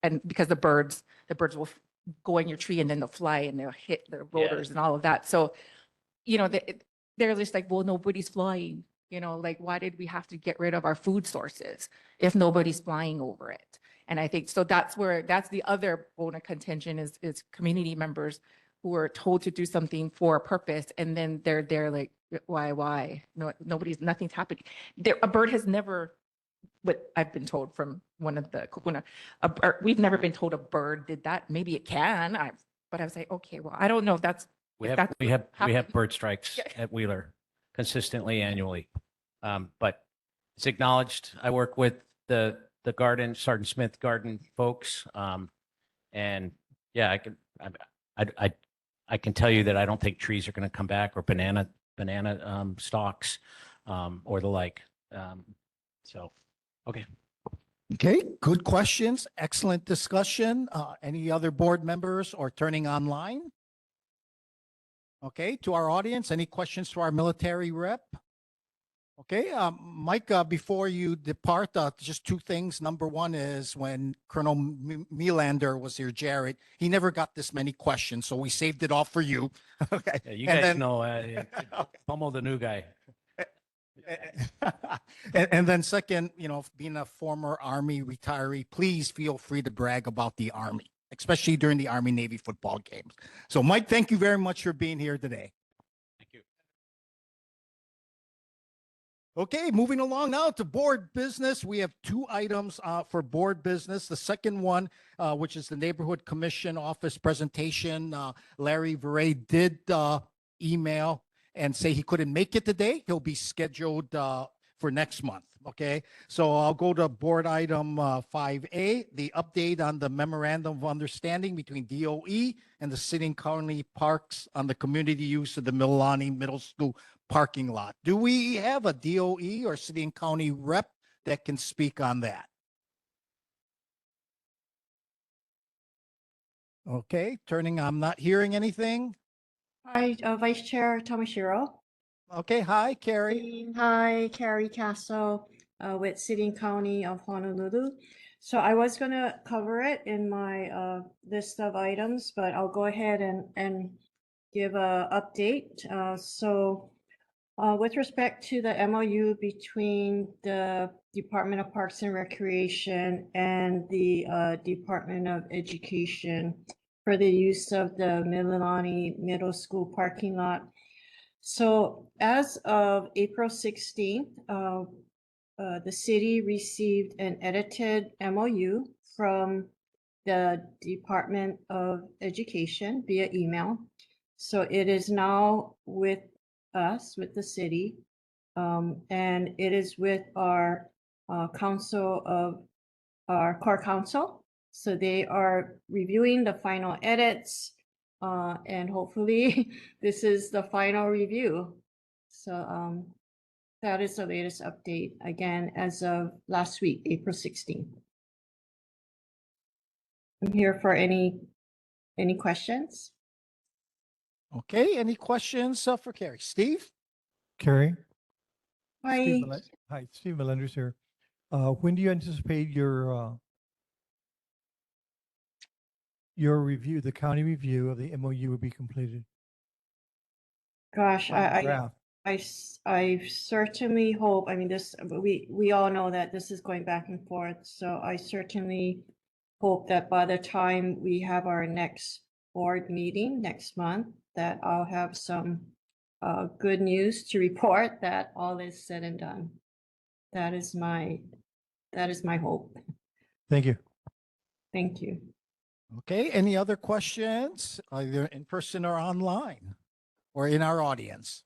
and because the birds will go in your tree and then they'll fly and they'll hit the rotors and all of that. So, they're just like, well, nobody's flying. Like, why did we have to get rid of our food sources if nobody's flying over it? And I think, so that's the other bone of contention is community members who are told to do something for a purpose. And then they're like, why? No, nothing's happening. A bird has never, what I've been told from one of the Kupuna, we've never been told a bird did that. Maybe it can, but I was like, okay, well, I don't know if that's, we have bird strikes at Wheeler consistently annually. But it's acknowledged. I work with the garden, Sergeant Smith garden folks. And yeah, I can tell you that I don't think trees are going to come back, or banana stalks, or the like. So, okay. Okay, good questions. Excellent discussion. Any other board members or turning online? Okay, to our audience, any questions to our military rep? Okay, Mike, before you depart, just two things. Number one is when Colonel Melander was here, Jared, he never got this many questions, so we saved it all for you. Okay. Yeah, you guys know, pummel the new guy. And then second, being a former Army retiree, please feel free to brag about the Army, especially during the Army-Navy football games. So Mike, thank you very much for being here today. Thank you. Okay, moving along now to board business. We have two items for board business. The second one, which is the Neighborhood Commission Office presentation. Larry Veray did email and say he couldn't make it today. He'll be scheduled for next month. Okay, so I'll go to board item 5A, the update on the memorandum of understanding between DOE and the City and County Parks on the community use of the Mililani Middle School parking lot. Do we have a DOE or city and county rep that can speak on that? Okay, I'm not hearing anything. Hi, Vice Chair Tomashiro. Okay, hi, Carrie. Hi, Carrie Castle with City and County of Honolulu. So I was going to cover it in my list of items, but I'll go ahead and give a update. With respect to the MOU between the Department of Parks and Recreation and the Department of Education for the use of the Mililani Middle School parking lot. So as of April 16th, the city received an edited MOU from the Department of Education via email. So it is now with us, with the city, and it is with our council of our core council. So they are reviewing the final edits, and hopefully this is the final review. So that is the latest update, again, as of last week, April 16th. I'm here for any questions. Okay, any questions for Carrie? Steve? Carrie? Hi. Hi, Steve Melenders here. When do you anticipate your review, the county review of the MOU will be completed? Gosh, Draft. I certainly hope, I mean, we all know that this is going back and forth. So I certainly hope that by the time we have our next board meeting next month, that I'll have some good news to report that all is said and done. That is my hope. Thank you. Thank you. Okay, any other questions, either in person or online or in our audience?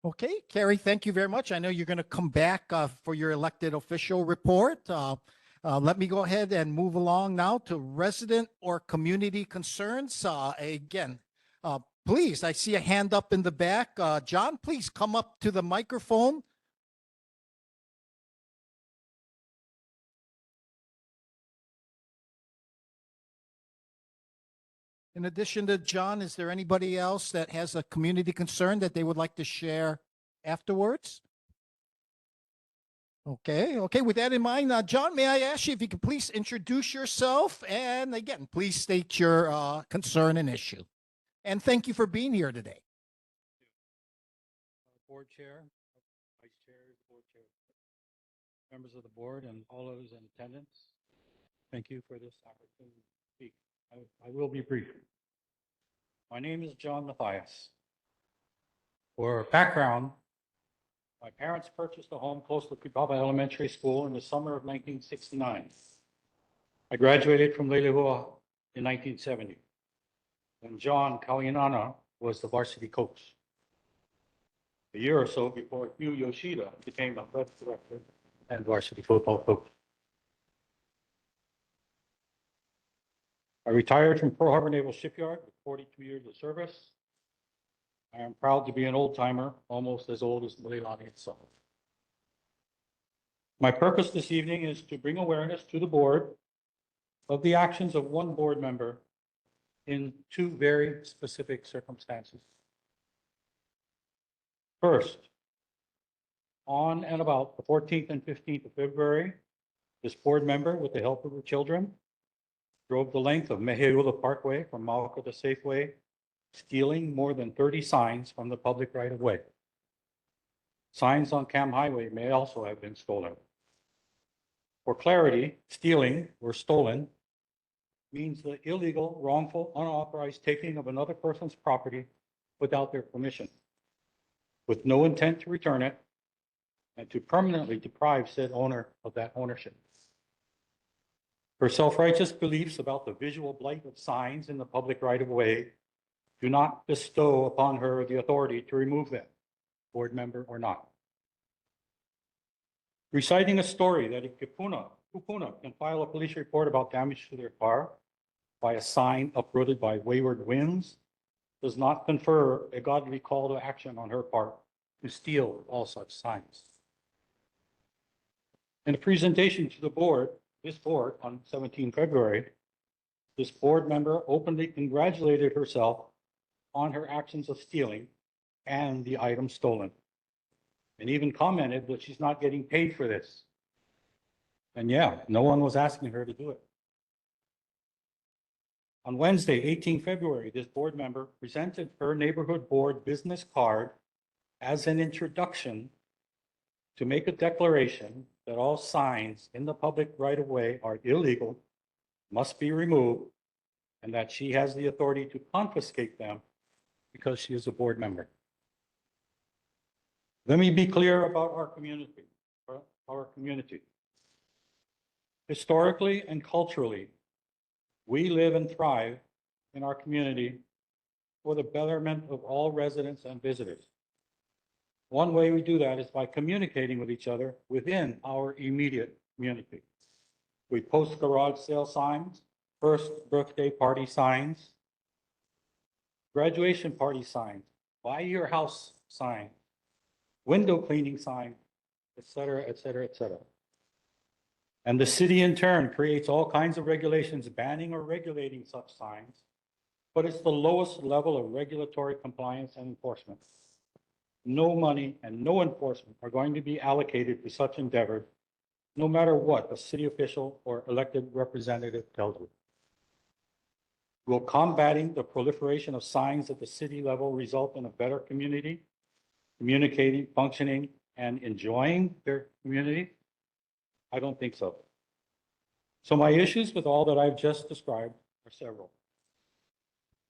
Okay, Carrie, thank you very much. I know you're going to come back for your elected official report. Let me go ahead and move along now to resident or community concerns. Again, please, I see a hand up in the back. John, please come up to the microphone. In addition to John, is there anybody else that has a community concern that they would like to share afterwards? Okay, with that in mind, John, may I ask you if you could please introduce yourself and again, please state your concern and issue. And thank you for being here today. Board Chair, Vice Chair, Board Chair, members of the board, and all those in attendance. Thank you for this opportunity to speak. I will be brief. My name is John Mathias. For background, my parents purchased a home close to Kipapa Elementary School in the summer of 1969. I graduated from Lelehua in 1970, when John Kalinana was the varsity coach. A year or so before Hugh Yoshida became a club director and varsity football coach. I retired from Pearl Harbor Naval Shipyard with 42 years of service. I am proud to be an old timer, almost as old as Mililani itself. My purpose this evening is to bring awareness to the board of the actions of one board member in two very specific circumstances. First, on and about the 14th and 15th of February, this board member, with the help of her children, drove the length of Meheula Parkway from Mauka to Safeway, stealing more than 30 signs from the public right-of-way. Signs on Cam Highway may also have been stolen. For clarity, stealing or stolen means the illegal, wrongful, unauthorized taking of another person's property without their permission, with no intent to return it, and to permanently deprive said owner of that ownership. Her self-righteous beliefs about the visual blight of signs in the public right-of-way do not bestow upon her the authority to remove them, board member or not. Reciting a story that a kupuna can file a police report about damage to their car by a sign uprooted by wayward winds does not confer a godly call to action on her part to steal all such signs. In a presentation to the board, this board on 17 February, this board member openly congratulated herself on her actions of stealing and the item stolen, and even commented that she's not getting paid for this. And yeah, no one was asking her to do it. On Wednesday, 18 February, this board member presented her neighborhood board business card as an introduction to make a declaration that all signs in the public right-of-way are illegal, must be removed, and that she has the authority to confiscate them because she is a board member. Let me be clear about our community. Historically and culturally, we live and thrive in our community for the betterment of all residents and visitors. One way we do that is by communicating with each other within our immediate community. We post garage sale signs, first birthday party signs, graduation party signs, buy your house sign, window cleaning sign, et cetera, et cetera, et cetera. And the city in turn creates all kinds of regulations banning or regulating such signs, but it's the lowest level of regulatory compliance and enforcement. No money and no enforcement are going to be allocated to such endeavors, no matter what a city official or elected representative tells you. Will combating the proliferation of signs at the city level result in a better community, communicating, functioning, and enjoying their community? I don't think so. So my issues with all that I've just described are several.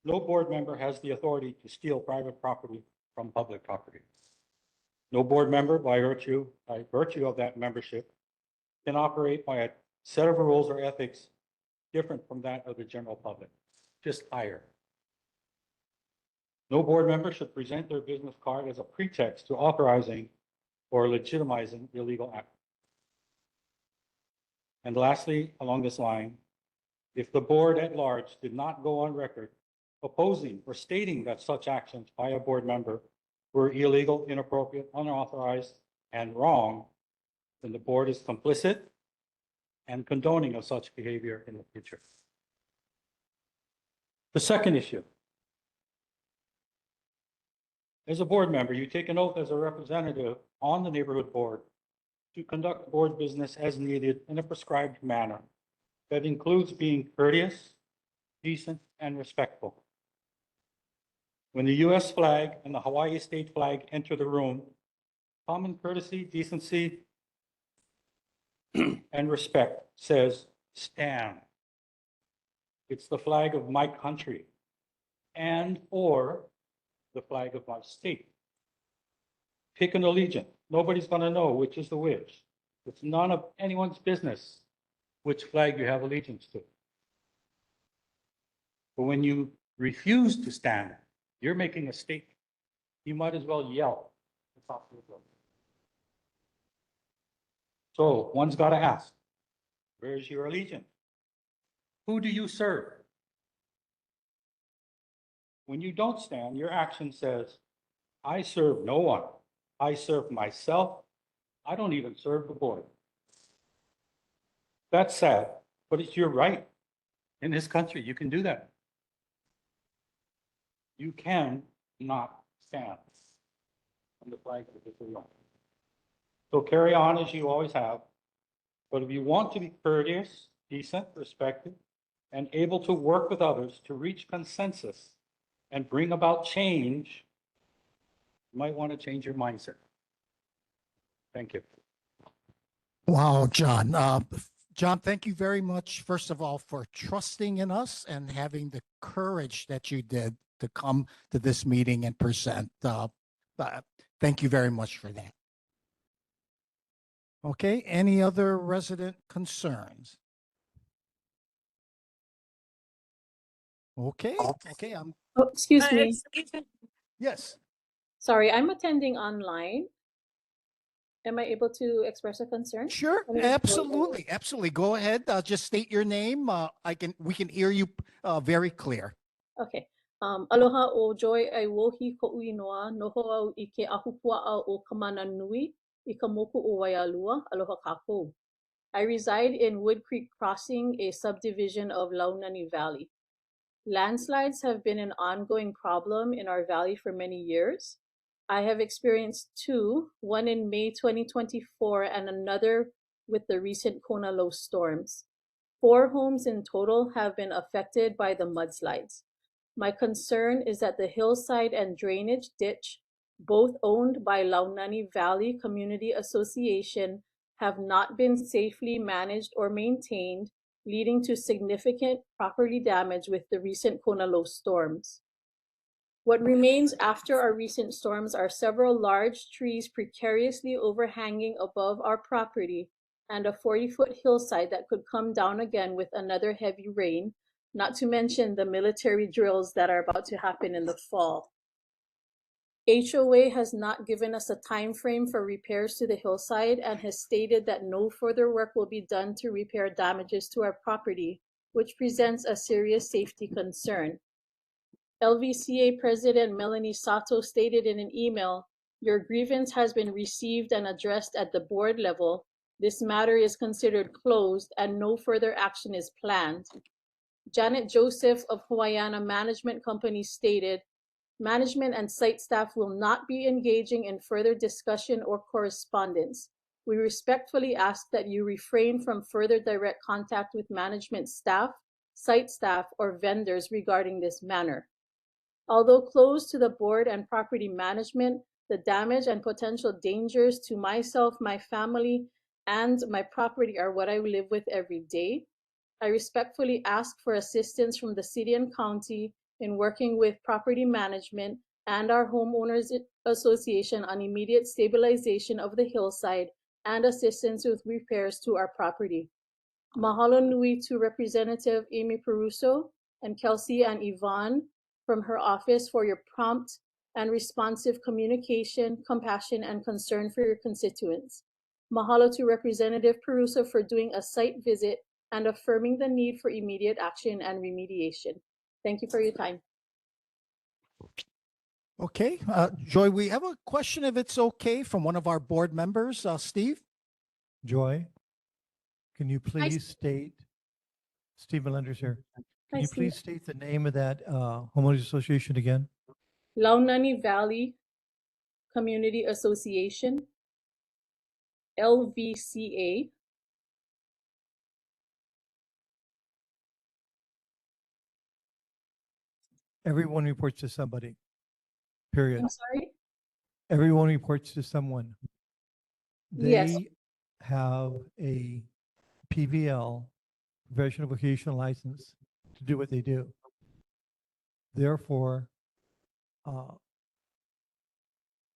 No board member has the authority to steal private property from public property. No board member, by virtue of that membership, can operate by a set of rules or ethics different from that of the general public, just higher. No board member should present their business card as a pretext to authorizing or legitimizing illegal acts. And lastly, along this line, if the board at large did not go on record opposing or stating that such actions by a board member were illegal, inappropriate, unauthorized, and wrong, then the board is complicit and condoning of such behavior in the future. The second issue. As a board member, you take an oath as a representative on the neighborhood board to conduct board business as needed in a prescribed manner that includes being courteous, decent, and respectful. When the US flag and the Hawaii state flag enter the room, common courtesy, decency, and respect says, stand. It's the flag of my country and or the flag of my state. Pick an allegiance. Nobody's going to know which is the which. It's none of anyone's business which flag you have allegiance to. But when you refuse to stand, you're making a statement. You might as well yell. So one's got to ask, where's your allegiance? Who do you serve? When you don't stand, your action says, I serve no one. I serve myself. I don't even serve the board. That's sad, but it's your right. In this country, you can do that. You can not stand on the flag of the country. So carry on as you always have. But if you want to be courteous, decent, respected, and able to work with others to reach consensus and bring about change, you might want to change your mindset. Thank you. Wow, John. John, thank you very much, first of all, for trusting in us and having the courage that you did to come to this meeting and present. Thank you very much for that. Okay, any other resident concerns? Okay, okay, Oh, excuse me. yes. Sorry, I'm attending online. Am I able to express a concern? Sure, absolutely, absolutely. Go ahead. Just state your name. We can hear you very clear. Okay. Aloha o Joy ai wohi ko uinoa noho au I ke ahupua'a o Kamana Nui I ka moku o Waialua. Aloha kākou. I reside in Wood Creek Crossing, a subdivision of Launani Valley. Landslides have been an ongoing problem in our valley for many years. I have experienced two, one in May 2024 and another with the recent Kona low storms. 4 homes in total have been affected by the mudslides. My concern is that the hillside and drainage ditch, both owned by Launani Valley Community Association, have not been safely managed or maintained, leading to significant property damage with the recent Kona low storms. What remains after our recent storms are several large trees precariously overhanging above our property and a 40-foot hillside that could come down again with another heavy rain, not to mention the military drills that are about to happen in the fall. HOA has not given us a time frame for repairs to the hillside and has stated that no further work will be done to repair damages to our property, which presents a serious safety concern. LVCA President Melanie Sato stated in an email, "Your grievance has been received and addressed at the board level. This matter is considered closed and no further action is planned." Janet Joseph of Hawaiiana Management Company stated, "Management and site staff will not be engaging in further discussion or correspondence. We respectfully ask that you refrain from further direct contact with management staff, site staff, or vendors regarding this matter." Although closed to the board and property management, the damage and potential dangers to myself, my family, and my property are what I live with every day. I respectfully ask for assistance from the city and county in working with property management and our homeowners association on immediate stabilization of the hillside and assistance with repairs to our property. Mahalo nui to Representative Amy Peruso and Kelsey and Yvonne from her office for your prompt and responsive communication, compassion, and concern for your constituents. Mahalo to Representative Peruso for doing a site visit and affirming the need for immediate action and remediation. Thank you for your time. Okay, Joy, we have a question, if it's okay, from one of our board members, Steve. Joy, can you Hi, please state, Steve Melinder's here. Can Hi, you Steve. please state the name of that homeowners association again? Launani Valley Community Association, LVCA. Everyone reports to somebody, period. I'm sorry? Everyone reports to someone. Yes. They have a PVL, professional vocational license, to do what they do. Therefore,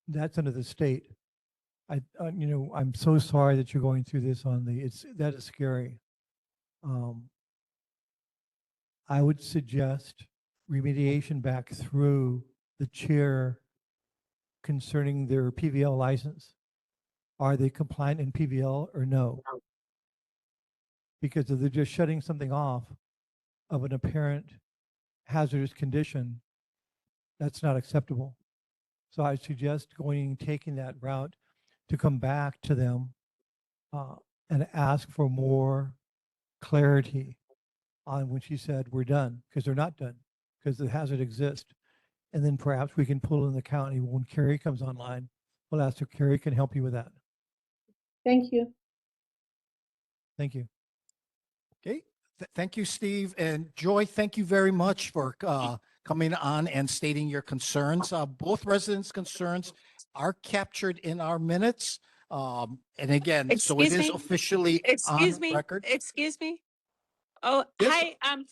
that's under the state. I'm so sorry that you're going through this that is scary. I would suggest remediation back through the chair concerning their PVL license. Are they compliant in PVL or no? Because if they're just shutting something off of an apparent hazardous condition, that's not acceptable. So I suggest taking that route to come back to them and ask for more clarity on when she said we're done, because they're not done, because the hazard exists. And then perhaps we can pull in the county when Carrie comes online. We'll ask if Carrie can help you with that. Thank you. Thank you. Okay, thank you, Steve. And Joy, thank you very much for coming on and stating your concerns. Both residents' concerns are captured in our minutes. And again, so it is officially on record. Excuse me. Oh, Yes. hi.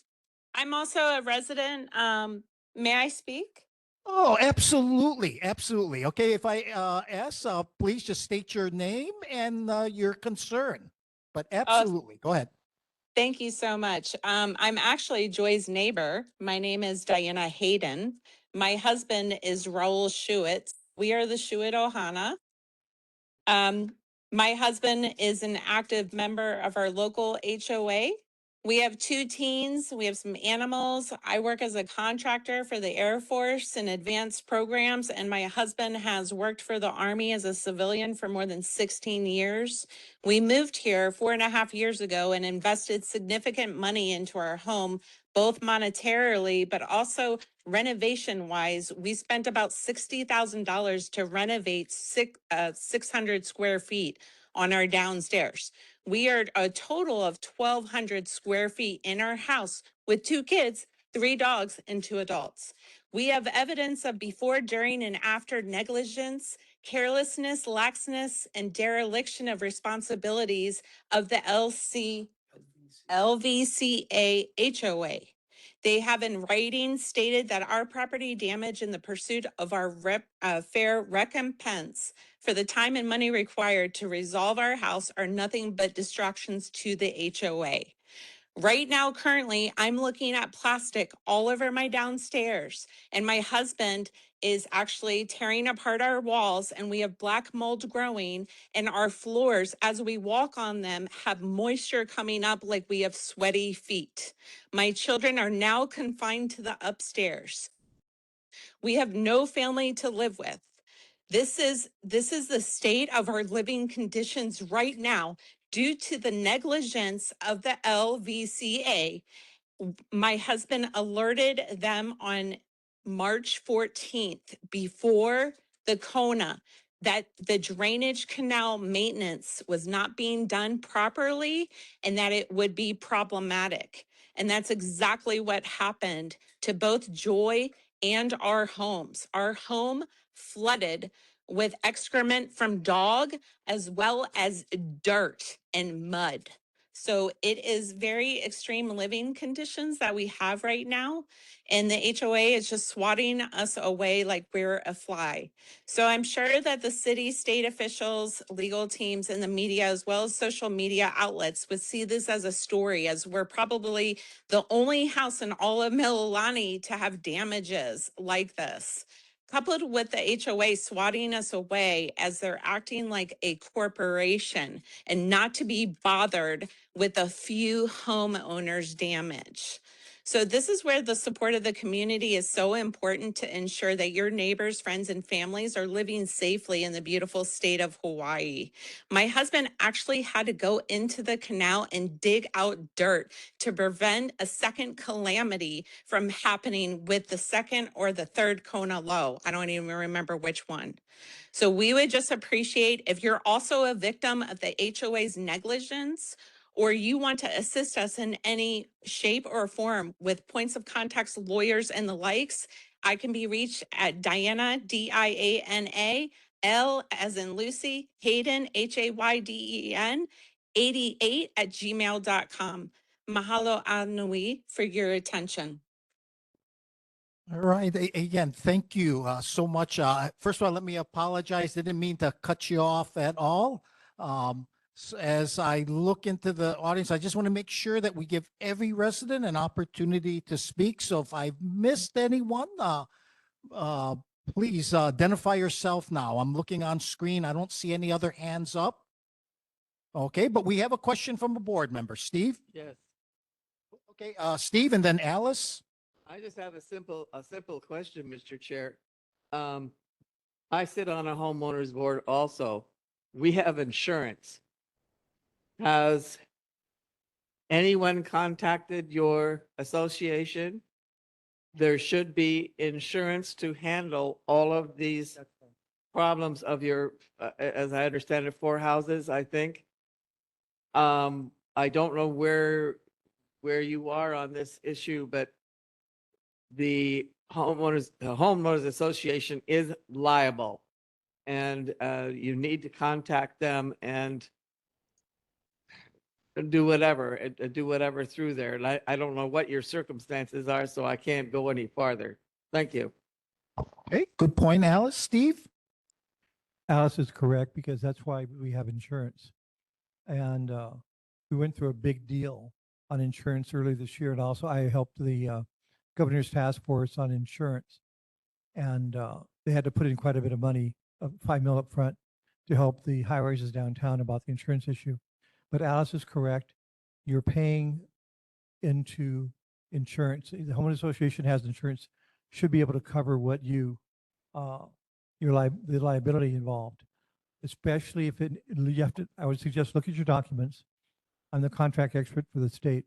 I'm also a resident. May I speak? Oh, absolutely. Absolutely. Okay, if I ask, please just state your name and your concern. But absolutely, go ahead. Thank you so much. I'm actually Joy's neighbor. My name is Diana Hayden. My husband is Raul Schuetz. We are the Schuett Ohana. My husband is an active member of our local HOA. We have 2 teens, we have some animals. I work as a contractor for the Air Force in advanced programs, and my husband has worked for the Army as a civilian for more than 16 years. We moved here 4.5 years ago and invested significant money into our home, both monetarily, but also renovation wise. We spent about $60,000 to renovate 600 square feet on our downstairs. We are a total of 1,200 square feet in our house with 2 kids, 3 dogs, and 2 adults. We have evidence of before, during, and after negligence, carelessness, laxness, and dereliction of responsibilities of the LVCA HOA. They have in writing stated that our property damage in the pursuit of our fair recompense for the time and money required to resolve our house are nothing but distractions to the HOA. Right now, currently, I'm looking at plastic all over my downstairs, and my husband is actually tearing apart our walls, and we have black mold growing, and our floors, as we walk on them, have moisture coming up like we have sweaty feet. My children are now confined to the upstairs. We have no family to live with. This is the state of our living conditions right now due to the negligence of the LVCA. My husband alerted them on March 14th before the Kona that the drainage canal maintenance was not being done properly and that it would be problematic. And that's exactly what happened to both Joy and our homes. Our home flooded with excrement from dog as well as dirt and mud. So it is very extreme living conditions that we have right now. And the HOA is just swatting us away like we're a fly. So I'm sure that the city, state officials, legal teams, and the media, as well as social media outlets, would see this as a story, as we're probably the only house in all of Mililani to have damages like this. Coupled with the HOA swatting us away as they're acting like a corporation and not to be bothered with a few homeowners' damage. So this is where the support of the community is so important to ensure that your neighbors, friends, and families are living safely in the beautiful state of Hawaii. My husband actually had to go into the canal and dig out dirt to prevent a second calamity from happening with the second or the third Kona low. I don't even remember which one. So we would just appreciate if you're also a victim of the HOA's negligence, or you want to assist us in any shape or form with points of contacts, lawyers, and the likes, I can be reached at Diana, Diana, L as in Lucy, Hayden, Hayden, 88@gmail.com. Mahalo anui for your attention. All right. Again, thank you so much. First of all, let me apologize. Didn't mean to cut you off at all. As I look into the audience, I just want to make sure that we give every resident an opportunity to speak. So if I've missed anyone, please identify yourself now. I'm looking on screen. I don't see any other hands up. Okay, but we have a question from a board member. Steve? Yes. Okay, Steve, and then Alice. I just have a simple question, Mr. Chair. I sit on a homeowners board also. We have insurance. Has anyone contacted your association? There should be insurance to handle all of these problems of your, as I understand it, 4 houses, I think. I don't know where you are on this issue, but the homeowners association is liable, and you need to contact them and do whatever through there. And I don't know what your circumstances are, so I can't go any farther. Thank you. Okay, good point, Alice. Steve? Alice is correct, because that's why we have insurance. And we went through a big deal on insurance early this year. And also I helped the governor's task force on insurance. And they had to put in quite a bit of money, $5 million up front, to help the high rises downtown about the insurance issue. But Alice is correct. You're paying into insurance. The homeowner association has insurance, should be able to cover what you, the liability involved, especially if you have to, I would suggest look at your documents. I'm the contract expert for the state,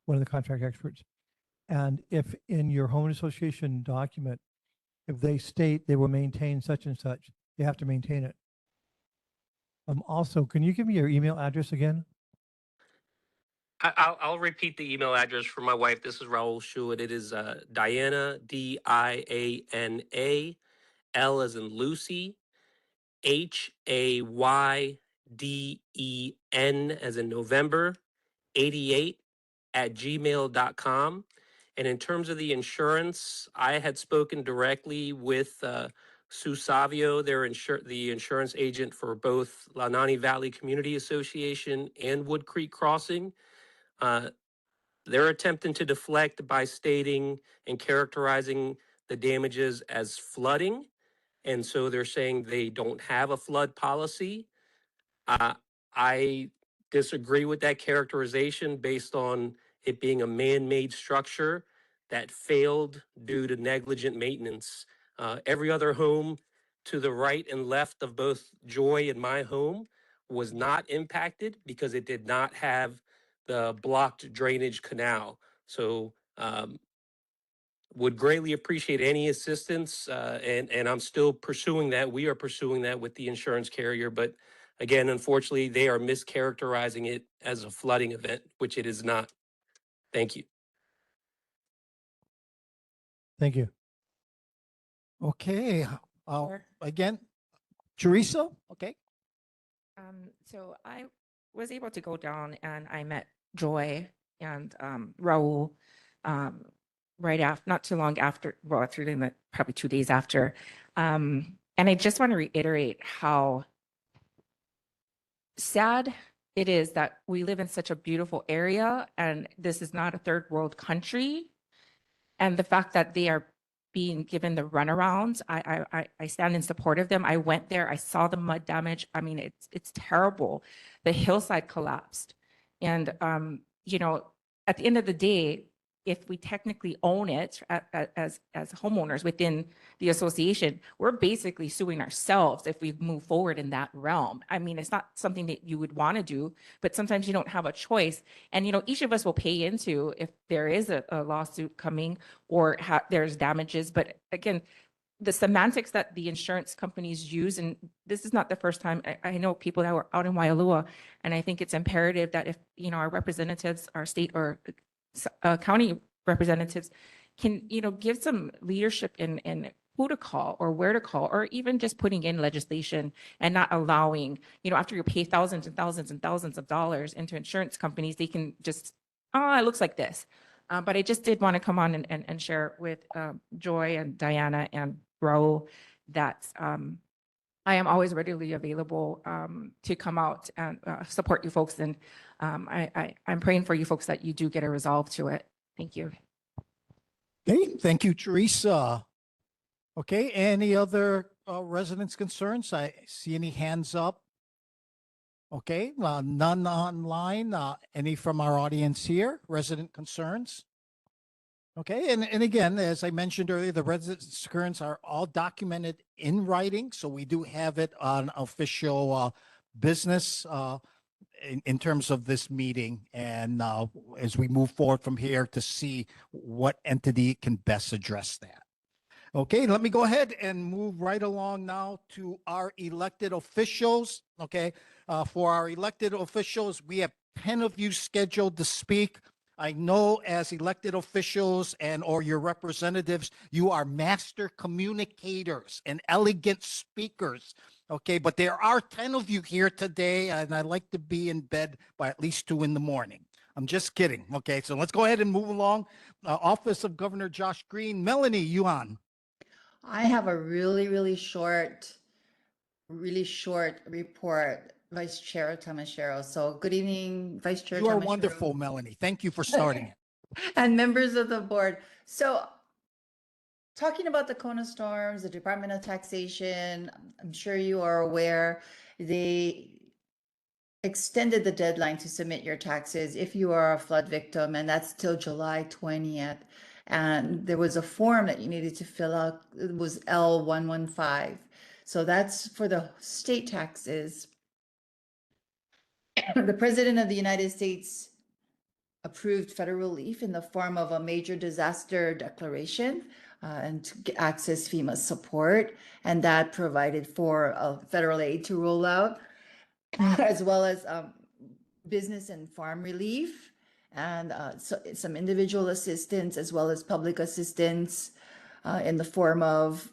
one of the contract experts. And if in your homeowner association document, if they state they will maintain such and such, they have to maintain it. Also, can you give me your email address again? I'll repeat the email address for my wife. This is Raul Shuit. It is Diana, Diana, L as in Lucy, Hayden as in November, 88 at gmail.com. And in terms of the insurance, I had spoken directly with Sue Savio, the insurance agent for both Launani Valley Community Association and Wood Creek Crossing. They're attempting to deflect by stating and characterizing the damages as flooding. And so they're saying they don't have a flood policy. I disagree with that characterization based on it being a man-made structure that failed due to negligent maintenance. Every other home to the right and left of both Joy and my home was not impacted because it did not have the blocked drainage canal. So would greatly appreciate any assistance, and I'm still pursuing that. We are pursuing that with the insurance carrier, but again, unfortunately, they are mischaracterizing it as a flooding event, which it is not. Thank you. Thank you. Okay. Sure. Again, Teresa. Okay. So I was able to go down and I met Joy and Raul right after, not too long after, well, through probably 2 days after. And I just want to reiterate how sad it is that we live in such a beautiful area and this is not a third world country. And the fact that they are being given the runarounds, I stand in support of them. I went there, I saw the mud damage. I mean, it's terrible. The hillside collapsed. And, you know, at the end of the day, if we technically own it as homeowners within the association, we're basically suing ourselves if we move forward in that realm. I mean, it's not something that you would want to do, but sometimes you don't have a choice. And, you know, each of us will pay into if there is a lawsuit coming or there's damages. But again, the semantics that the insurance companies use, and this is not the first time, I know people that were out in Waialua, and I think it's imperative that if, you know, our representatives, our state or county representatives can, you know, give some leadership in who to call or where to call, or even just putting in legislation and not allowing, you know, after you pay thousands and thousands and thousands of dollars into insurance companies, they can just, oh, it looks like this. But I just did want to come on and share with Joy and Diana and Raul that I am always readily available to come out and support you folks. And I'm praying for you folks that you do get a resolve to it. Thank you. Okay. Thank you, Teresa. Okay. Any other residents' concerns? I see any hands up. Okay. None online. Any from our audience here? Resident concerns? Okay, and again, as I mentioned earlier, the residents' concerns are all documented in writing, so we do have it on official business in terms of this meeting, and as we move forward from here to see what entity can best address that. Okay, let me go ahead and move right along now to our elected officials. Okay, for our elected officials, we have 10 of you scheduled to speak. I know as elected officials and or your representatives, you are master communicators and elegant speakers. Okay, but there are 10 of you here today, and I'd like to be in bed by at least 2 in the morning. I'm just kidding. Okay, so let's go ahead and move along. Office of Governor Josh Green. Melanie, you on? I have a really short report, Vice Chair Tamashiro. So good evening, Vice Chair You are Tamashiro. wonderful, Melanie. Thank you for starting it. And members of the board. So talking about the Kona storms, the Department of Taxation, I'm sure you are aware, they extended the deadline to submit your taxes if you are a flood victim, and that's till July 20th. And there was a form that you needed to fill out. It was L115. So that's for the state taxes. The President of the United States approved federal relief in the form of a major disaster declaration and to access FEMA support. And that provided for federal aid to roll out, as well as business and farm relief, and some individual assistance, as well as public assistance in the form of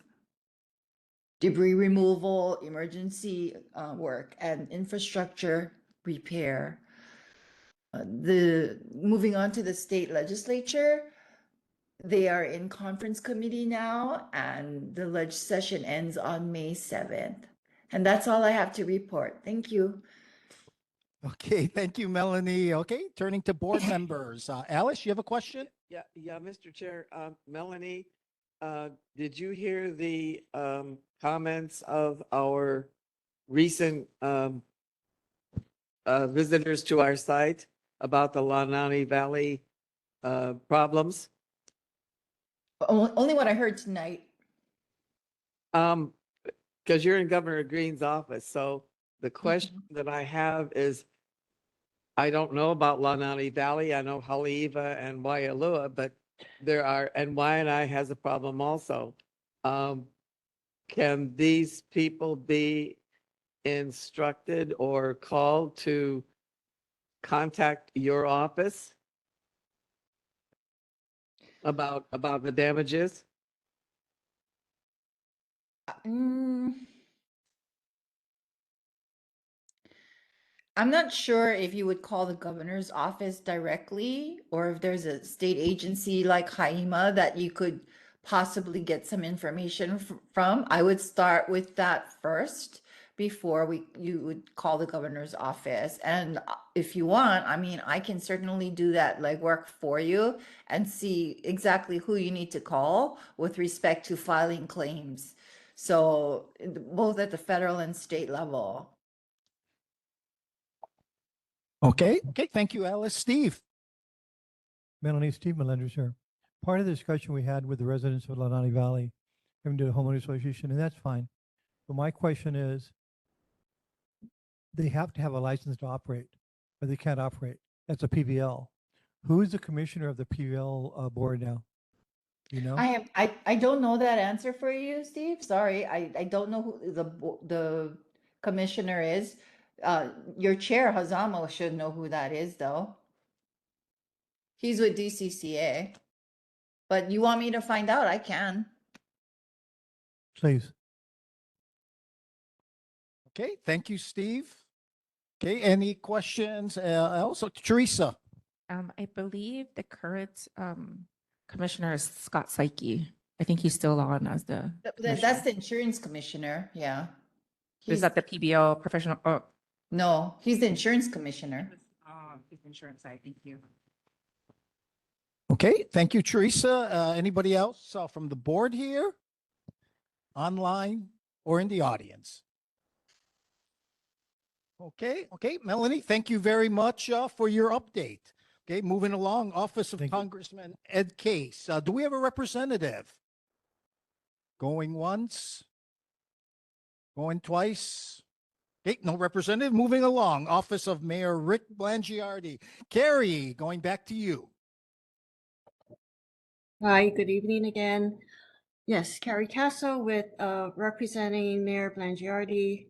debris removal, emergency work, and infrastructure repair. Moving on to the state legislature, they are in conference committee now, and the session ends on May 7th. And that's all I have to report. Thank you. Okay, thank you, Melanie. Okay, turning to board members. Alice, you have a question? Yeah, Mr. Chair, Melanie, did you hear the comments of our recent visitors to our site about the Launani Valley problems? Only what I heard tonight. Because you're in Governor Green's office, so the question that I have is, I don't know about Launani Valley. I know Haleiwa and Waialua, but and Waianae has a problem also. Can these people be instructed or called to contact your office about the damages? I'm not sure if you would call the governor's office directly, or if there's a state agency like HAIMA that you could possibly get some information from. I would start with that first before you would call the governor's office. And if you want, I mean, I can certainly do that legwork for you and see exactly who you need to call with respect to filing claims. So both at the federal and state level. Okay, thank you, Alice. Steve? Melanie, Steve Melenders here. Part of the discussion we had with the residents of Launani Valley, having to do a homeowner association, and that's fine. But my question is, they have to have a license to operate, or they can't operate. That's a PVL. Who is the commissioner of the PVL board now? You know? I don't know that answer for you, Steve. Sorry, I don't know who the commissioner is. Your chair, Hazamo, should know who that is, though. He's with DCCA. But you want me to find out? I can. Please. Okay, thank you, Steve. Okay, any questions? Also, Teresa? I believe the current commissioner is Scott Psyche. I think he's still on as the That's the insurance commissioner. Yeah. Is that the PBL professional? Oh, No, he's the insurance commissioner. he's insurance side. Thank you. Okay, thank you, Teresa. Anybody else from the board here? Online or in the audience? Okay, Melanie, thank you very much for your update. Okay, moving along, Office of Congressman Ed Case. Do we have a representative? Going once? Going twice? Okay, no representative. Moving along, Office of Mayor Rick Blangiardi. Carrie, going back to you. Hi, good evening again. Yes, Carrie Castle with representing Mayor Blangiardi.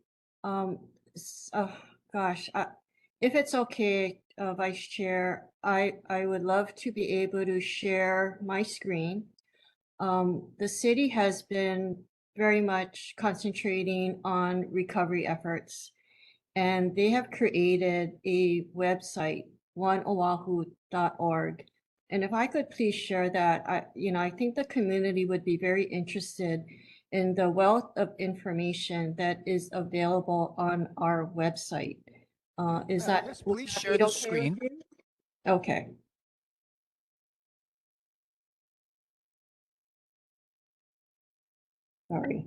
Gosh, if it's okay, Vice Chair, I would love to be able to share my screen. The city has been very much concentrating on recovery efforts, and they have created a website, oneoahu.org. And if I could please share that, I think the community would be very interested in the wealth of information that is available on our website. Is that Yes, would please that share be the okay with screen. you? Okay. Sorry.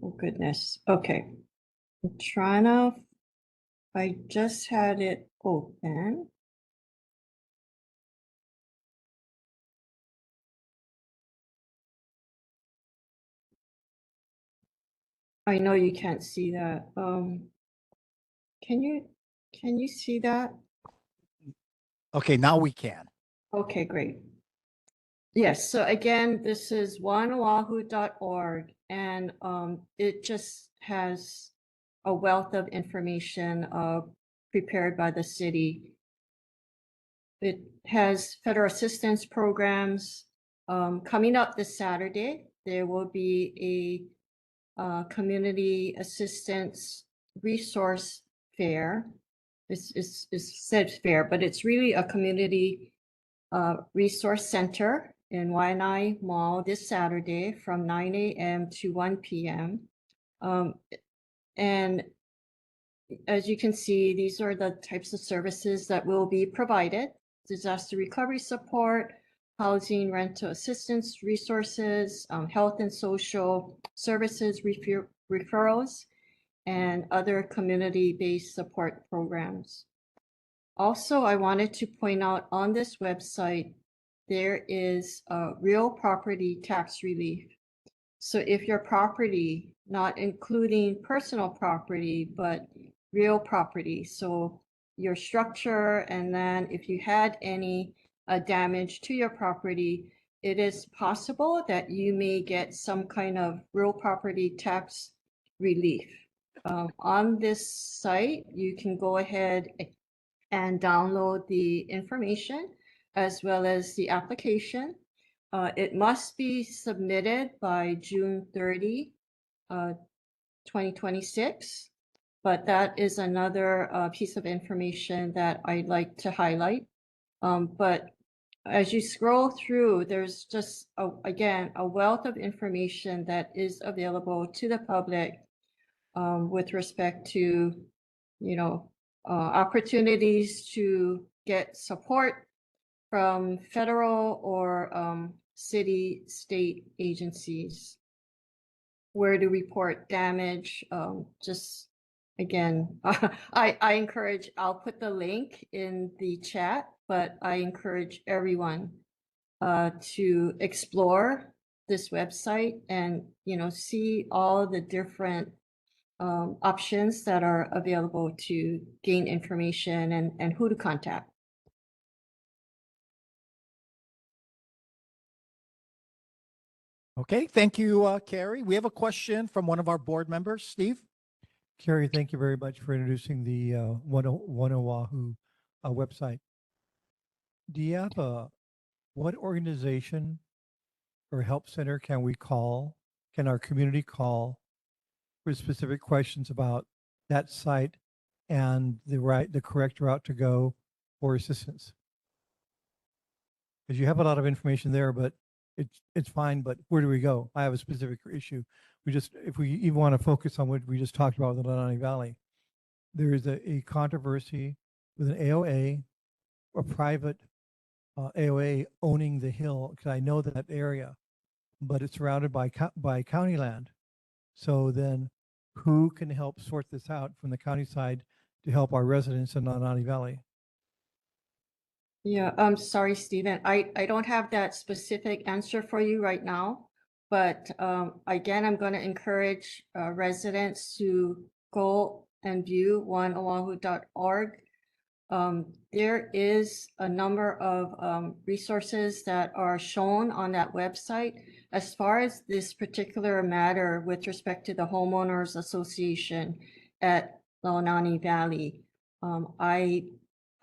Oh, goodness. Okay. I'm trying to, I just had it open. I know you can't see that. Can you see that? Okay, now we can. Okay, great. Yes, so again, this is oneoahu.org, and it just has a wealth of information prepared by the city. It has federal assistance programs. Coming up this Saturday, there will be a community assistance resource fair. It's said fair, but it's really a community resource center in Waianae Mall this Saturday from 9 a.m. to 1 p.m. And as you can see, these are the types of services that will be provided: disaster recovery support, housing rental assistance resources, health and social services referrals, and other community-based support programs. Also, I wanted to point out on this website, there is a real property tax relief. So if your property, not including personal property, but real property, so your structure, and then if you had any damage to your property, it is possible that you may get some kind of real property tax relief. On this site, you can go ahead and download the information as well as the application. It must be submitted by June 30, 2026. But that is another piece of information that I'd like to highlight. But as you scroll through, there's just, again, a wealth of information that is available to the public with respect to, opportunities to get support from federal or city, state agencies, where to report damage. Just again, I encourage, I'll put the link in the chat, but I encourage everyone to explore this website and, see all the different options that are available to gain information and who to contact. Okay, thank you, Carrie. We have a question from one of our board members, Steve. Carrie, thank you very much for introducing the One Oahu website. Do you have what organization or help center can we call, can our community call for specific questions about that site and the correct route to go for assistance? Because you have a lot of information there, but it's fine, but where do we go? I have a specific issue. If we even want to focus on what we just talked about with the Launani Valley, there is a controversy with an AOA, a private AOA owning the hill, because I know that area, but it's surrounded by county land. So then who can help sort this out from the county side to help our residents in Launani Valley? Yeah, I'm sorry, Stephen. I don't have that specific answer for you right now. But again, I'm going to encourage residents to go and view oneoahu.org. There is a number of resources that are shown on that website. As far as this particular matter with respect to the Homeowners Association at Launani Valley,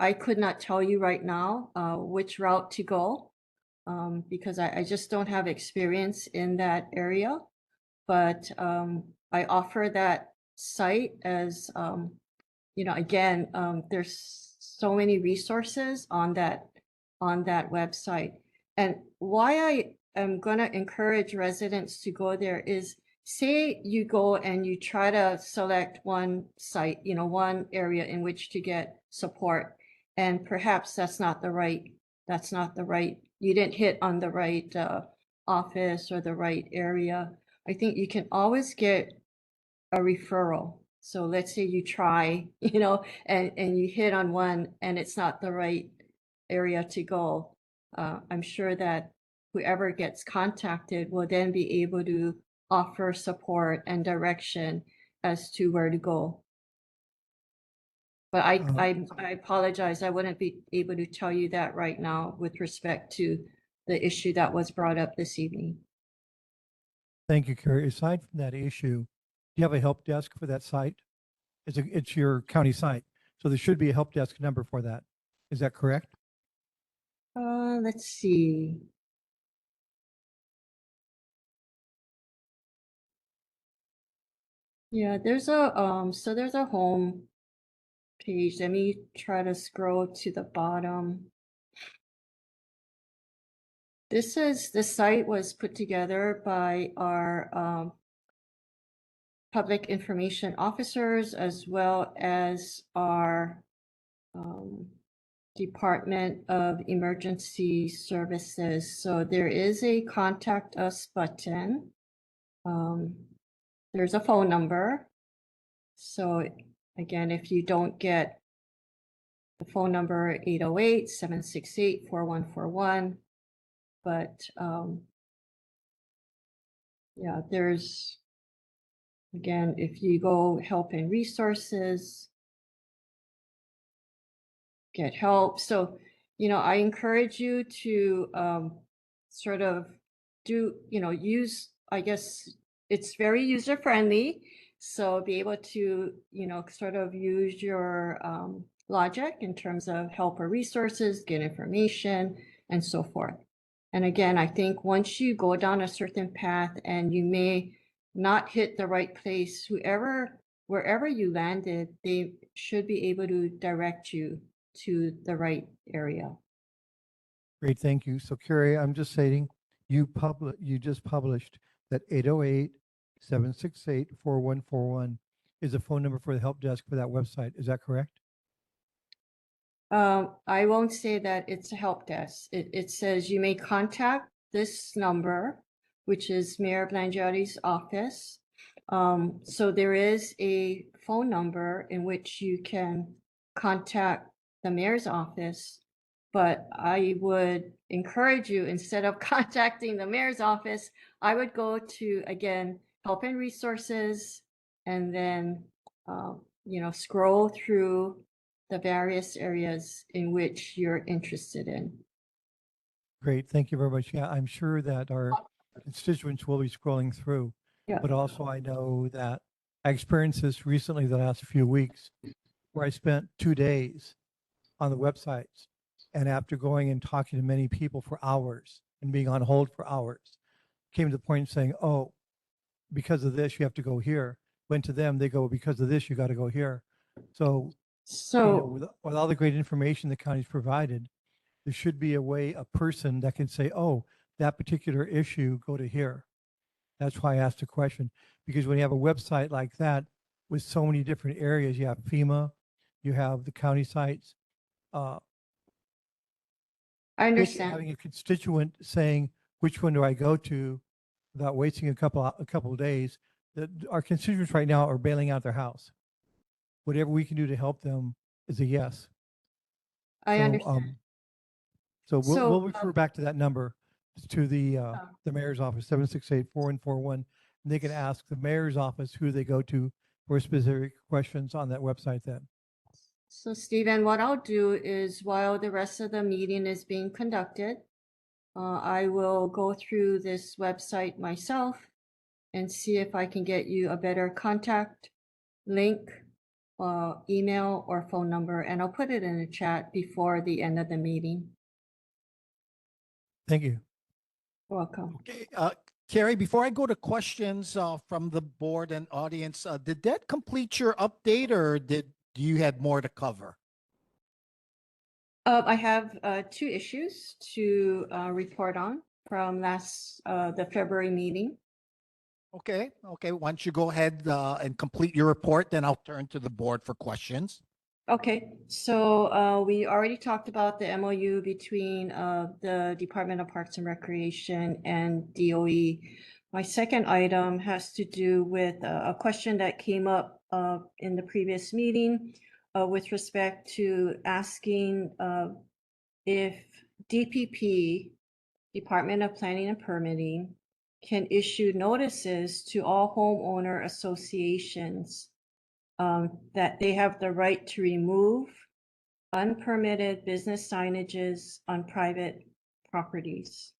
I could not tell you right now which route to go because I just don't have experience in that area. But I offer that site as, again, there's so many resources on that website. And why I am going to encourage residents to go there is, say you go and you try to select one site, one area in which to get support. And perhaps that's not the right, you didn't hit on the right office or the right area. I think you can always get a referral. So let's say you try, you know, and you hit on one and it's not the right area to go. I'm sure that whoever gets contacted will then be able to offer support and direction as to where to go. But I apologize, I wouldn't be able to tell you that right now with respect to the issue that was brought up this evening. Thank you, Carrie. Aside from that issue, do you have a help desk for that site? It's your county site, so there should be a help desk number for that. Is that correct? Let's see. Yeah, there's a home page. Let me try to scroll to the bottom. The site was put together by our public information officers as well as our Department of Emergency Services. So there is a contact us button. There's a phone number. So again, if you don't get the phone number 808-768-4141, but yeah, there's, again, if you go help and resources, get help. So, you know, I encourage you to sort of use, I guess it's very user friendly. So be able to, sort of use your logic in terms of help or resources, get information, and so forth. And again, I think once you go down a certain path and you may not hit the right place, wherever you landed, they should be able to direct you to the right area. Great, thank you. So Carrie, I'm just stating, you just published that 808-768-4141 is a phone number for the help desk for that website. Is that correct? I won't say that it's a help desk. It says you may contact this number, which is Mayor Blangiotti's office. So there is a phone number in which you can contact the mayor's office, but I would encourage you, instead of contacting the mayor's office, I would go to, again, Help and Resources, and then, scroll through the various areas in which you're interested in. Great, thank you very much. Yeah, I'm sure that our constituents will be scrolling through. Yeah. But also I know that I experienced this recently the last few weeks where I spent 2 days on the websites, and after going and talking to many people for hours and being on hold for hours, came to the point of saying, oh, because of this, you have to go here. Went to them, they go, because of this, you got to go here. So with all the great information the county's provided, there should be a person that can say, oh, that particular issue, go to here. That's why I asked the question, because when you have a website like that with so many different areas, you have FEMA, you have the county sites. I understand. Having a constituent saying, which one do I go to, without wasting a couple of days, that our constituents right now are bailing out their house. Whatever we can do to help them is a yes. I understand. So we'll refer back to that number, to the mayor's office, 768-4141. And they can ask the mayor's office who they go to for specific questions on that website then. So Stephen, what I'll do is, while the rest of the meeting is being conducted, I will go through this website myself and see if I can get you a better contact link, email or phone number, and I'll put it in the chat before the end of the meeting. Thank you. Welcome. Okay, Carrie, before I go to questions from the board and audience, did that complete your update, or do you have more to cover? I have 2 issues to report on from the February meeting. Okay, why don't you go ahead and complete your report, then I'll turn to the board for questions. Okay, so we already talked about the MOU between the Department of Parks and Recreation and DOE My second item has to do with a question that came up in the previous meeting with respect to asking if DPP, Department of Planning and Permitting, can issue notices to all homeowner associations that they have the right to remove unpermitted business signages on private properties.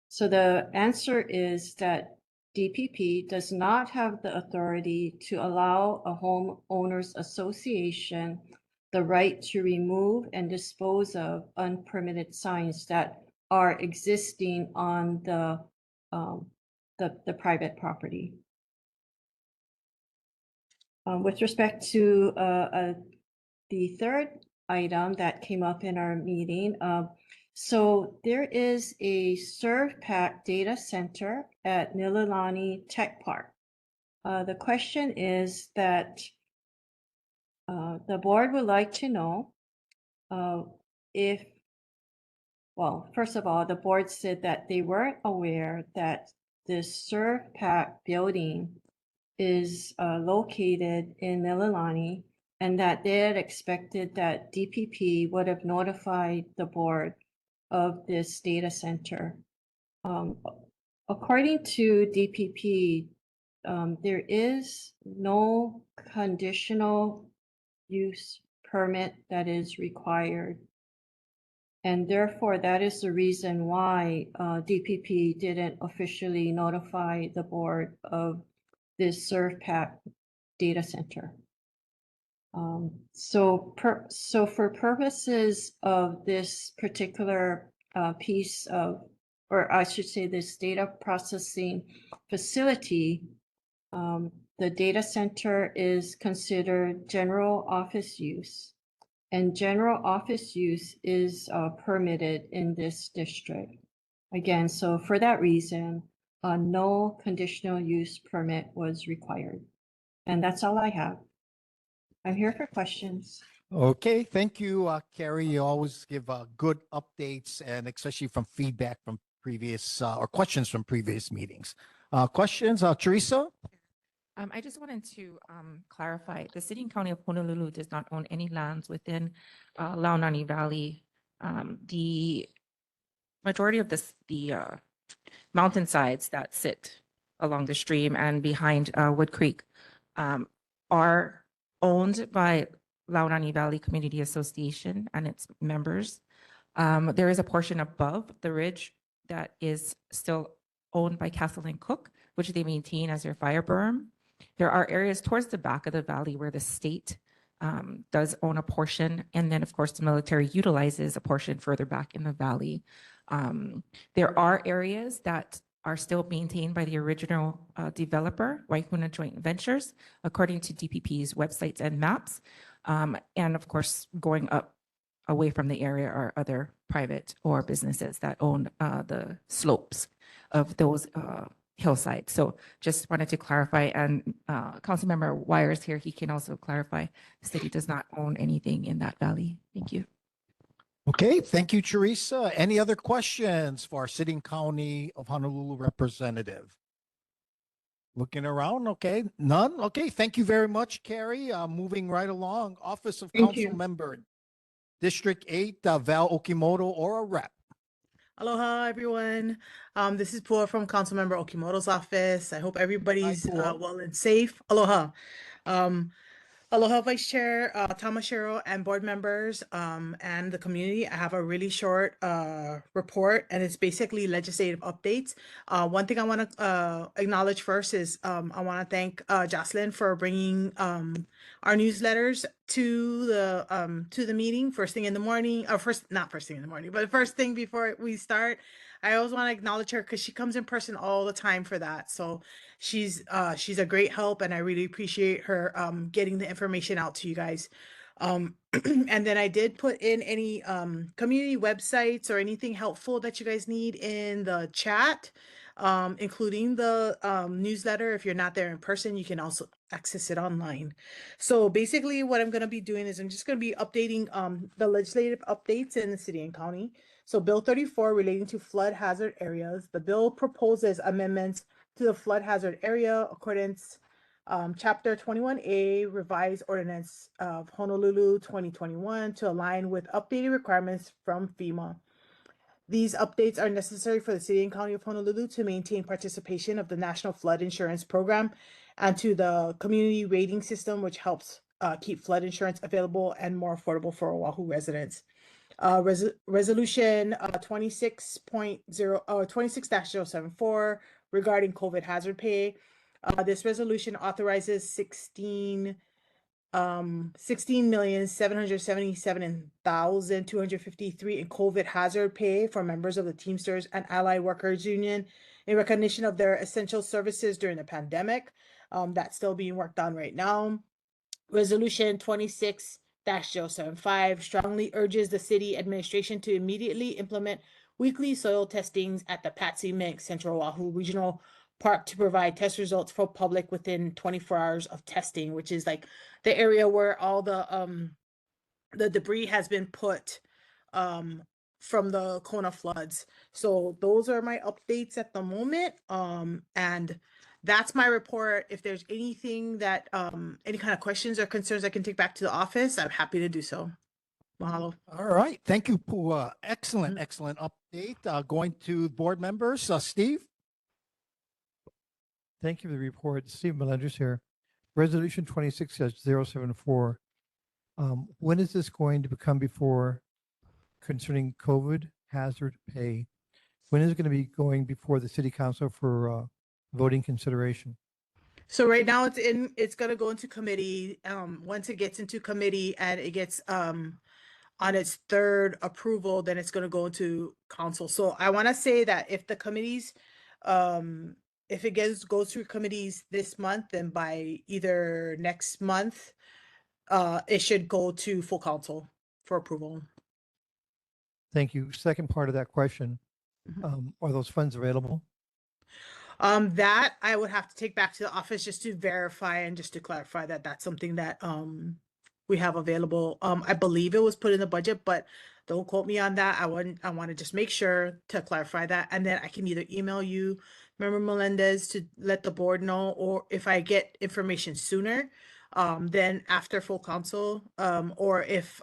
So the answer is that DPP does not have the authority to allow a homeowners association the right to remove and dispose of unpermitted signs that are existing on the private property. With respect to the third item that came up in our meeting, so there is a ServPack data center at Mililani Tech Park. The question is that the board would like to know if, well, first of all, the board said that they weren't aware that this ServPack building is located in Mililani, and that they had expected that DPP would have notified the board of this data center. According to DPP, there is no conditional use permit that is required. And therefore, that is the reason why DPP didn't officially notify the board of this ServPack data center. So for purposes of this particular piece of, or I should say this data processing facility, the data center is considered general office use, and general office use is permitted in this district. Again, so for that reason, no conditional use permit was required. And that's all I have. I'm here for questions. Okay, thank you, Carrie. You always give good updates, and especially from feedback from previous or questions from previous meetings. Questions, Teresa? I just wanted to clarify, the city and county of Honolulu does not own any lands within Launani Valley. The majority of the mountainsides that sit along the stream and behind Wood Creek are owned by Launani Valley Community Association and its members. There is a portion above the ridge that is still owned by Castle and Cook, which they maintain as their fire berm. There are areas towards the back of the valley where the state does own a portion. And then, of course, the military utilizes a portion further back in the valley. There are areas that are still maintained by the original developer, Waikuna Joint Ventures, according to DPP's websites and maps. And of course, going up away from the area are other private or businesses that own the slopes of those hillsides. So just wanted to clarify, and Councilmember Wires here, he can also clarify, the city does not own anything in that valley. Thank you. Okay, thank you, Teresa. Any other questions for our City and County of Honolulu representative? Looking around, okay, none. Okay, thank you very much, Carrie. Moving right along, Office of Council Member, District 8, Val Okimoto, or a rep. Aloha, everyone. This is Pua from Councilmember Okimoto's office. I hope everybody's well and safe. Aloha. Aloha, Vice Chair Tamashiro and board members and the community. I have a really short report, and it's basically legislative updates. One thing I want to acknowledge first is I want to thank Jocelyn for bringing our newsletters to the meeting first thing in the morning, or not first thing in the morning, but first thing before we start. I always want to acknowledge her because she comes in person all the time for that. So she's a great help, and I really appreciate her getting the information out to you guys. And then I did put in any community websites or anything helpful that you guys need in the chat, including the newsletter. If you're not there in person, you can also access it online. So basically what I'm going to be doing is I'm just going to be updating the legislative updates in the city and county. So Bill 34 relating to flood hazard areas. The bill proposes amendments to the flood hazard area accordance Chapter 21A revised ordinance of Honolulu 2021 to align with updated requirements from FEMA. These updates are necessary for the city and county of Honolulu to maintain participation of the National Flood Insurance Program and to the community rating system, which helps keep flood insurance available and more affordable for Oahu residents. Resolution 26-074 regarding COVID hazard pay. This resolution authorizes 16,777,253 in COVID hazard pay for members of the Teamsters and Allied Workers Union in recognition of their essential services during the pandemic. That's still being worked on right now. Resolution 26-075 strongly urges the city administration to immediately implement weekly soil testings at the Patsy Mink Central Oahu Regional Park to provide test results for public within 24 hours of testing, which is like the area where all the debris has been put from the Kona floods. So those are my updates at the moment. And that's my report. If there's anything that any kind of questions or concerns I can take back to the office, I'm happy to do so. Mahalo. All right. Thank you, Pua. Excellent, excellent update. Going to board members, Steve. Thank you for the report. Steve Melendez here. Resolution 26-074. When is this going to become before concerning COVID hazard pay? When is it going to be going before the city council for voting consideration? So right now it's going to go into committee. Once it gets into committee and it gets on its third approval, then it's going to go into council. So I want to say that if the committees, if it goes through committees this month, then by either next month, it should go to full council for approval. Thank you. Second part of that question, are those funds available? That I would have to take back to the office just to verify and just to clarify that that's something that we have available. I believe it was put in the budget, but don't quote me on that. I want to just make sure to clarify that, and then I can either email you, Member Melendez, to let the board know, or if I get information sooner, then after full council, or if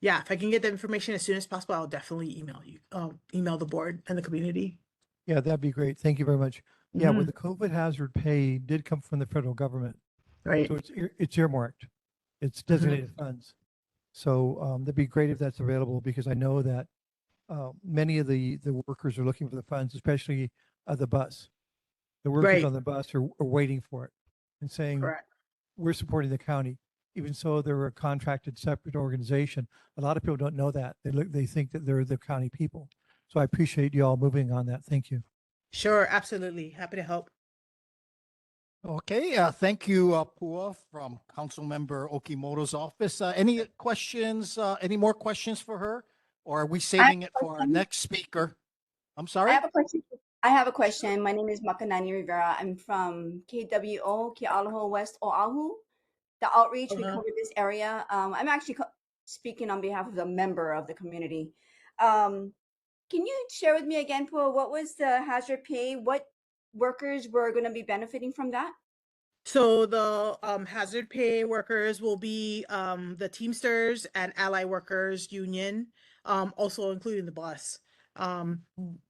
if I can get the information as soon as possible, I'll definitely email you, email the board and the community. Yeah, that'd be great. Thank you very much. Yeah, well, the COVID hazard pay did come from the federal government. Right. So it's earmarked. It's designated funds. So that'd be great if that's available, because I know that many of the workers are looking for the funds, especially the bus. The workers on the bus are waiting for it and saying, we're supporting the county. Even so, they're a contracted separate organization. A lot of people don't know that. They think that they're the county people. So I appreciate you all moving on that. Thank you. Sure, absolutely. Happy to help. Okay, thank you, Pua from Councilmember Okimoto's office. Any questions, any more questions for her? Or are we saving it for our next speaker? I'm sorry? I have a question. I have a question. My name is Mauka-Launani Rivera. I'm from KWO, Kealoha West Oahu. The outreach, we cover this area. I'm actually speaking on behalf of the member of the community. Can you share with me again, Pua, what was the hazard pay? What workers were going to be benefiting from that? So the hazard pay workers will be the Teamsters and Allied Workers Union, also including the bus.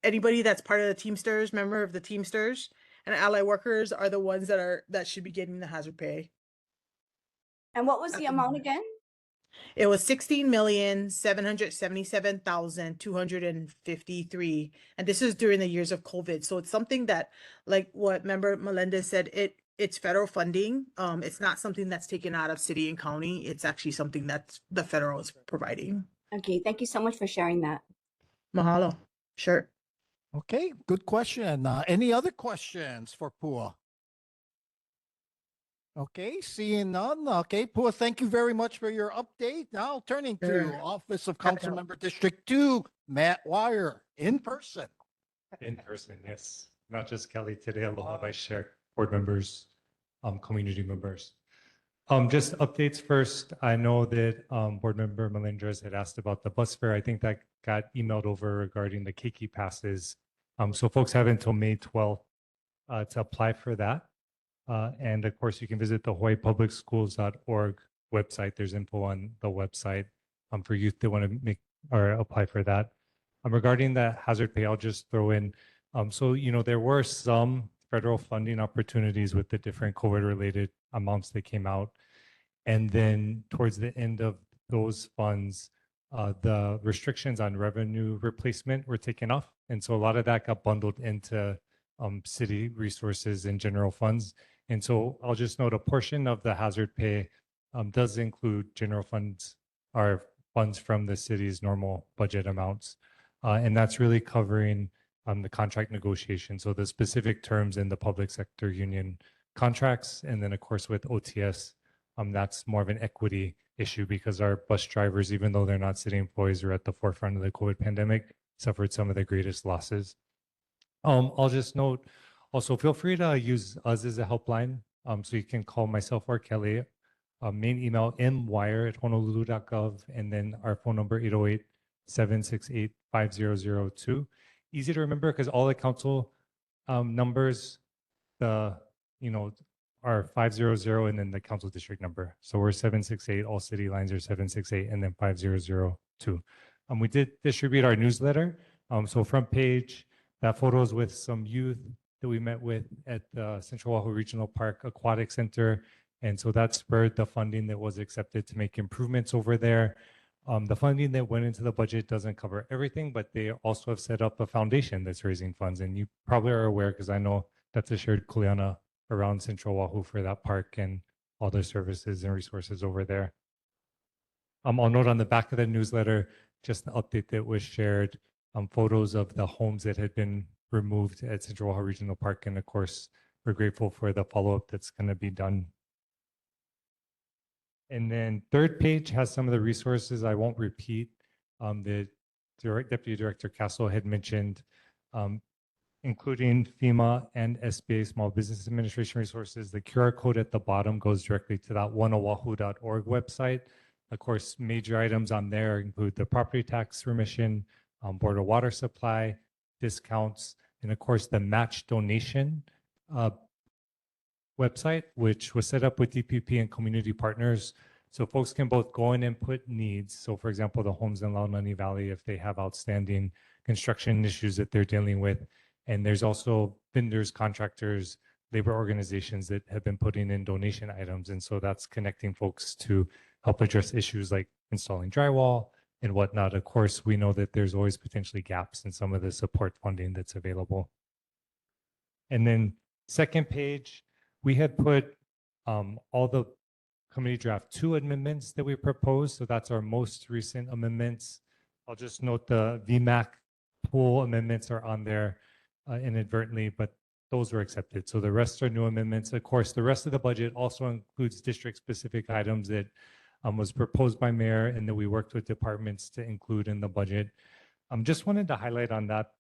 Anybody that's part of the Teamsters, member of the Teamsters and Allied Workers are the ones that should be getting the hazard pay. And what was the amount again? It was 16,777,253, and this is during the years of COVID. So it's something that, like what Member Melendez said, it's federal funding. It's not something that's taken out of city and county. It's actually something that the federal is providing. Okay, thank you so much for sharing that. Mahalo. Sure. Okay, good question. Any other questions for Pua? Okay, seeing none. Okay, Pua, thank you very much for your update. Now turning to Office of Councilmember District 2, Matt Wire, in person. In person, yes. Not just Kelly today, aloha vice chair, board members, community members. Just updates first. I know that board member Melendez had asked about the bus fare. I think that got emailed over regarding the Keiki passes. So folks have until May 12th to apply for that. And of course, you can visit the hawaiipublicschools.org website. There's info on the website for youth that want to make or apply for that. Regarding the hazard pay, I'll just throw in, so, there were some federal funding opportunities with the different COVID-related amounts that came out. And then towards the end of those funds, the restrictions on revenue replacement were taken off. And so a lot of that got bundled into city resources and general funds. And so I'll just note a portion of the hazard pay does include general funds or funds from the city's normal budget amounts. And that's really covering the contract negotiation. So the specific terms in the public sector union contracts. And then of course with OTS, that's more of an equity issue because our bus drivers, even though they're not city employees, are at the forefront of the COVID pandemic, suffered some of the greatest losses. I'll just note, also feel free to use us as a helpline. So you can call myself or Kelly. Main email mwire@honolulu.gov, and then our phone number 808-768-5002. Easy to remember because all the council numbers, are 500 and then the council district number. So we're 768, all city lines are 768 and then 5002. We did distribute our newsletter. So front page, that photos with some youth that we met with at the Central Oahu Regional Park Aquatic Center. And so that spurred the funding that was accepted to make improvements over there. The funding that went into the budget doesn't cover everything, but they also have set up a foundation that's raising funds. And you probably are aware because I know that's a shared kuleana around Central Oahu for that park and all the services and resources over there. I'll note on the back of the newsletter, just an update that was shared, photos of the homes that had been removed at Central Oahu Regional Park. And of course, we're grateful for the follow-up that's going to be done. And then third page has some of the resources I won't repeat. The Deputy Director Castle had mentioned, including FEMA and SBA Small Business Administration resources. The QR code at the bottom goes directly to that oneoahu.org website. Of course, major items on there include the property tax remission, board of water supply, discounts, and of course the match donation website, which was set up with DPP and community partners. So folks can both go in and put needs. So for example, the homes in Launani Valley, if they have outstanding construction issues that they're dealing with. And there's also vendors, contractors, labor organizations that have been putting in donation items. And so that's connecting folks to help address issues like installing drywall and whatnot. Of course, we know that there's always potentially gaps in some of the support funding that's available. And then second page, we had put all the committee draft 2 amendments that we proposed. So that's our most recent amendments. I'll just note the VMAC pool amendments are on there inadvertently, but those were accepted. So the rest are new amendments. Of course, the rest of the budget also includes district-specific items that was proposed by Mayor and that we worked with departments to include in the budget. Just wanted to highlight on that,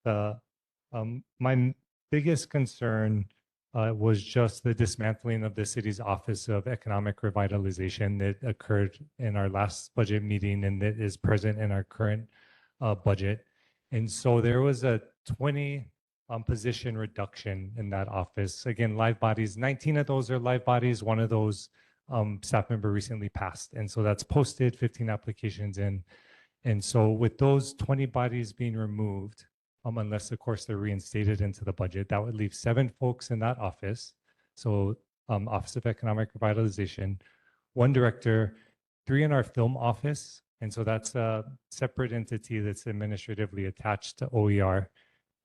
my biggest concern was just the dismantling of the city's Office of Economic Revitalization that occurred in our last budget meeting and that is present in our current budget. And so there was a 20 position reduction in that office. Again, live bodies, 19 of those are live bodies. One of those staff member recently passed. And so that's posted, 15 applications in. And so with those 20 bodies being removed, unless of course they're reinstated into the budget, that would leave 7 folks in that office. So Office of Economic Revitalization, 1 director, 3 in our film office. And so that's a separate entity that's administratively attached to OER,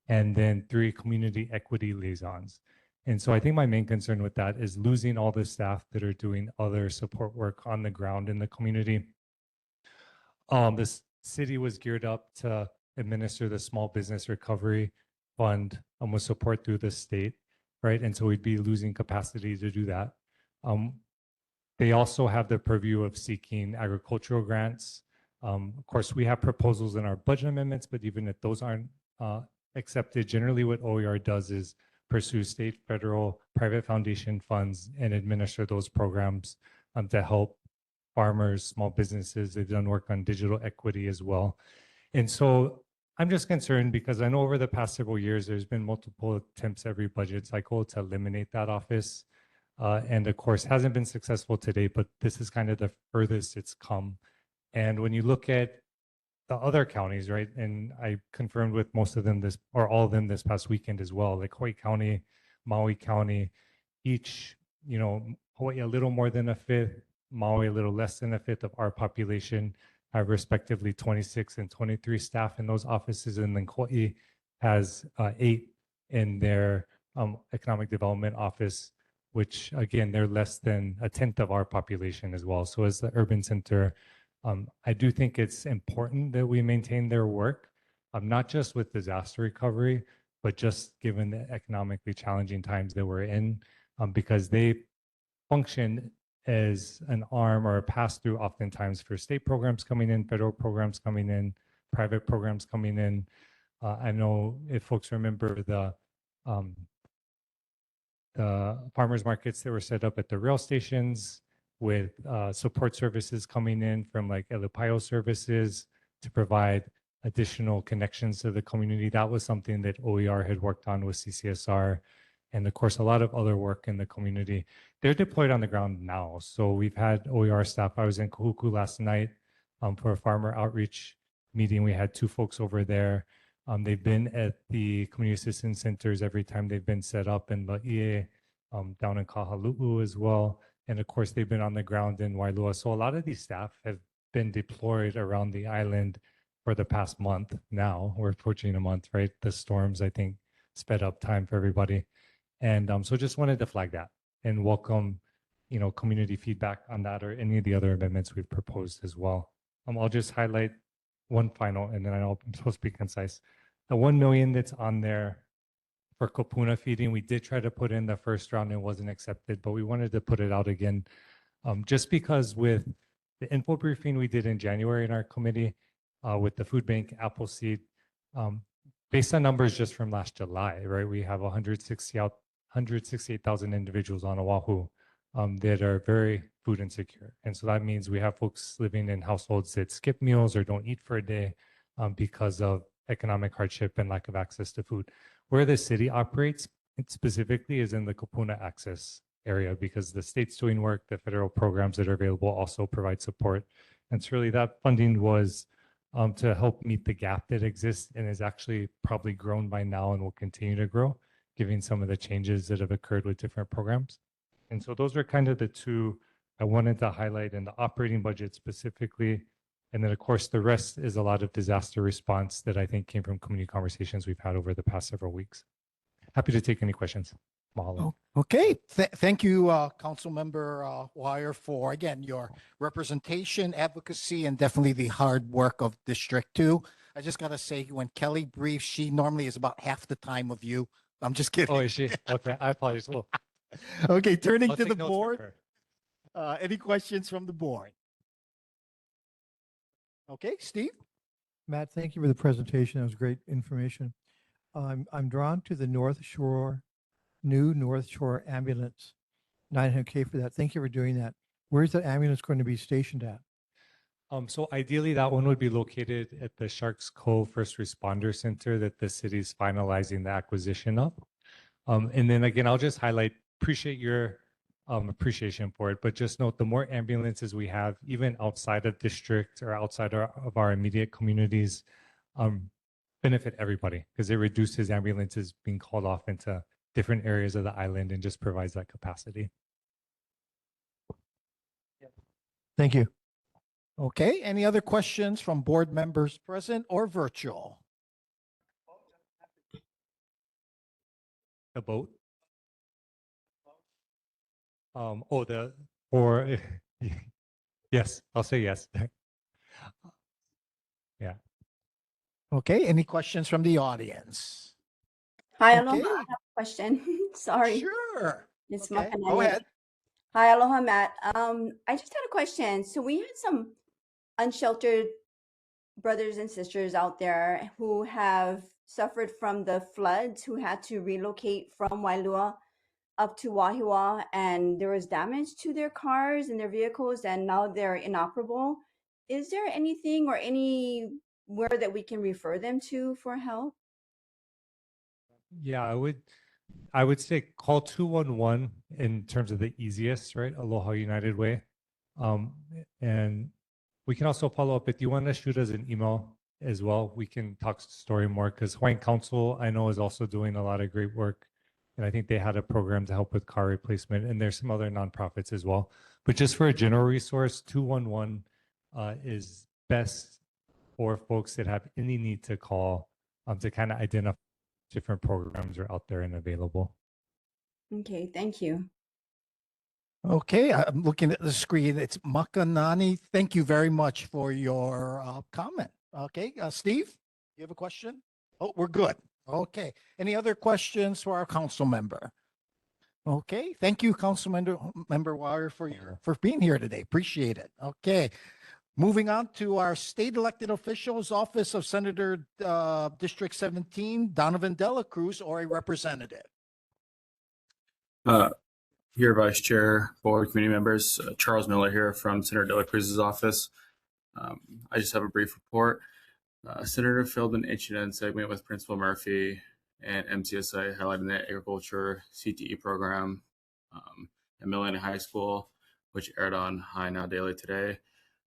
and then 3 community equity liaisons. And so I think my main concern with that is losing all the staff that are doing other support work on the ground in the community. This city was geared up to administer the Small Business Recovery Fund with support through the state, right? And so we'd be losing capacity to do that. They also have the purview of seeking agricultural grants. Of course, we have proposals in our budget amendments, but even if those aren't accepted, generally what OER does is pursue state, federal, private foundation funds and administer those programs to help farmers, small businesses. They've done work on digital equity as well. And so I'm just concerned because I know over the past several years, there's been multiple attempts every budget cycle to eliminate that office. And of course, hasn't been successful today, but this is kind of the furthest it's come. And when you look at the other counties, right, and I confirmed with most of them this, or all of them this past weekend as well, like Hawaii County, Maui County, each, you know, Hawaii a little more than a fifth, Maui a little less than a fifth of our population have respectively 26 and 23 staff in those offices, and then Kauai has 8 in their economic development office, which again, they're less than a tenth of our population as well. So as the urban center, I do think it's important that we maintain their work, not just with disaster recovery, but just given the economically challenging times that we're in, because they function as an arm or a pass-through oftentimes for state programs coming in, federal programs coming in, private programs coming in. I know if folks remember the farmers markets that were set up at the rail stations with support services coming in from like Elipayo services to provide additional connections to the community. That was something that OER had worked on with CCSR. And of course, a lot of other work in the community. They're deployed on the ground now. So we've had OER staff. I was in Kahuku last night for a farmer outreach meeting. We had 2 folks over there. They've been at the community assistance centers every time they've been set up in Laie, down in Kahalu'u as well. And of course, they've been on the ground in Wailua. So a lot of these staff have been deployed around the island for the past month now. We're approaching a month, right? The storms, I think, sped up time for everybody. And so just wanted to flag that and welcome, you know, community feedback on that or any of the other amendments we've proposed as well. I'll just highlight one final, and then I know I'm supposed to be concise. The 1 million that's on there for kopuna feeding, we did try to put in the first round and wasn't accepted, but we wanted to put it out again, just because with the info briefing we did in January in our committee with the food bank, Appleseed, based on numbers just from last July, right? We have 168,000 individuals on Oahu that are very food insecure. And so that means we have folks living in households that skip meals or don't eat for a day because of economic hardship and lack of access to food. Where the city operates specifically is in the kopuna access area because the state's doing work, the federal programs that are available also provide support. And so really that funding was to help meet the gap that exists and is actually probably grown by now and will continue to grow, given some of the changes that have occurred with different programs. And so those are kind of the 2 I wanted to highlight in the operating budget specifically. And then of course, the rest is a lot of disaster response that I think came from community conversations we've had over the past several weeks. Happy to take any questions. Mahalo. Okay, thank you, Councilmember Wire, for again your representation, advocacy, and definitely the hard work of District 2. I just gotta say, when Kelly briefs, she normally is about half the time of you. I'm just kidding. Oh, is she? Okay, I apologize. Well, okay, turning I'll to the take notes from board. her. Any questions from the board? Okay, Steve? Matt, thank you for the presentation. That was great information. I'm drawn to the North Shore, new North Shore ambulance, 900K for that. Thank you for doing that. Where's that ambulance going to be stationed at? So ideally, that one would be located at the Sharks Cove First Responder Center that the city's finalizing the acquisition of. And then again, I'll just highlight, appreciate your appreciation for it, but just note the more ambulances we have, even outside of district or outside of our immediate communities, benefit everybody because it reduces ambulances being called off into different areas of the island and just provides that capacity. Thank you. Okay, any other questions from board members present or virtual? The boat? Yes, I'll say yes. Yeah. Okay, any questions from the audience? Hi, Okay. Aloha. I have a question. Sorry. Sure. It's Okay, Mauka-Launani. go ahead. Hi, Aloha, Matt. I just had a question. So we had some unsheltered brothers and sisters out there who have suffered from the floods, who had to relocate from Wailua up to Wahiawa, and there was damage to their cars and their vehicles, and now they're inoperable. Is there anything or any where that we can refer them to for help? Yeah, I would say call 211 in terms of the easiest, right? Aloha United Way. And we can also follow up if you want to shoot us an email as well. We can talk story more because Hawaiian Council, I know, is also doing a lot of great work. And I think they had a program to help with car replacement. And there's some other nonprofits as well. But just for a general resource, 211 is best for folks that have any need to call to kind of identify different programs are out there and available. Okay, thank you. Okay, I'm looking at the screen. It's Mauka-Launani. Thank you very much for your comment. Okay, Steve, you have a question? Oh, we're good. Okay. Any other questions for our council member? Okay, thank you, Member Wire, for being here today. Appreciate it. Okay, moving on to our state elected officials, Office of Senator District 17, Donovan Dela Cruz, or a representative. Here, Vice Chair, Board, community members, Charles Miller here from Senator Dela Cruz's office. I just have a brief report. Senator filled an H&N segment with Principal Murphy and MCSI highlighting the agriculture CTE program at Mililani High School, which aired on High Now Daily today.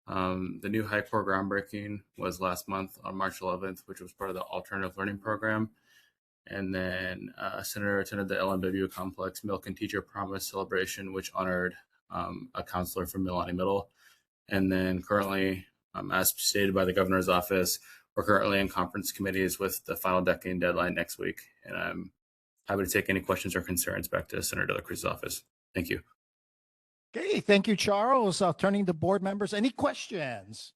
The new high core groundbreaking was last month on March 11th, which was part of the alternative learning program. And then Senator attended the LMW Complex Milk and Teacher Promise celebration, which honored a counselor from Mililani Middle. And then currently, as stated by the governor's office, we're currently in conference committees with the final decade deadline next week. And I'm happy to take any questions or concerns back to Senator Dela Cruz's office. Thank you. Okay, thank you, Charles. Turning to board members, any questions?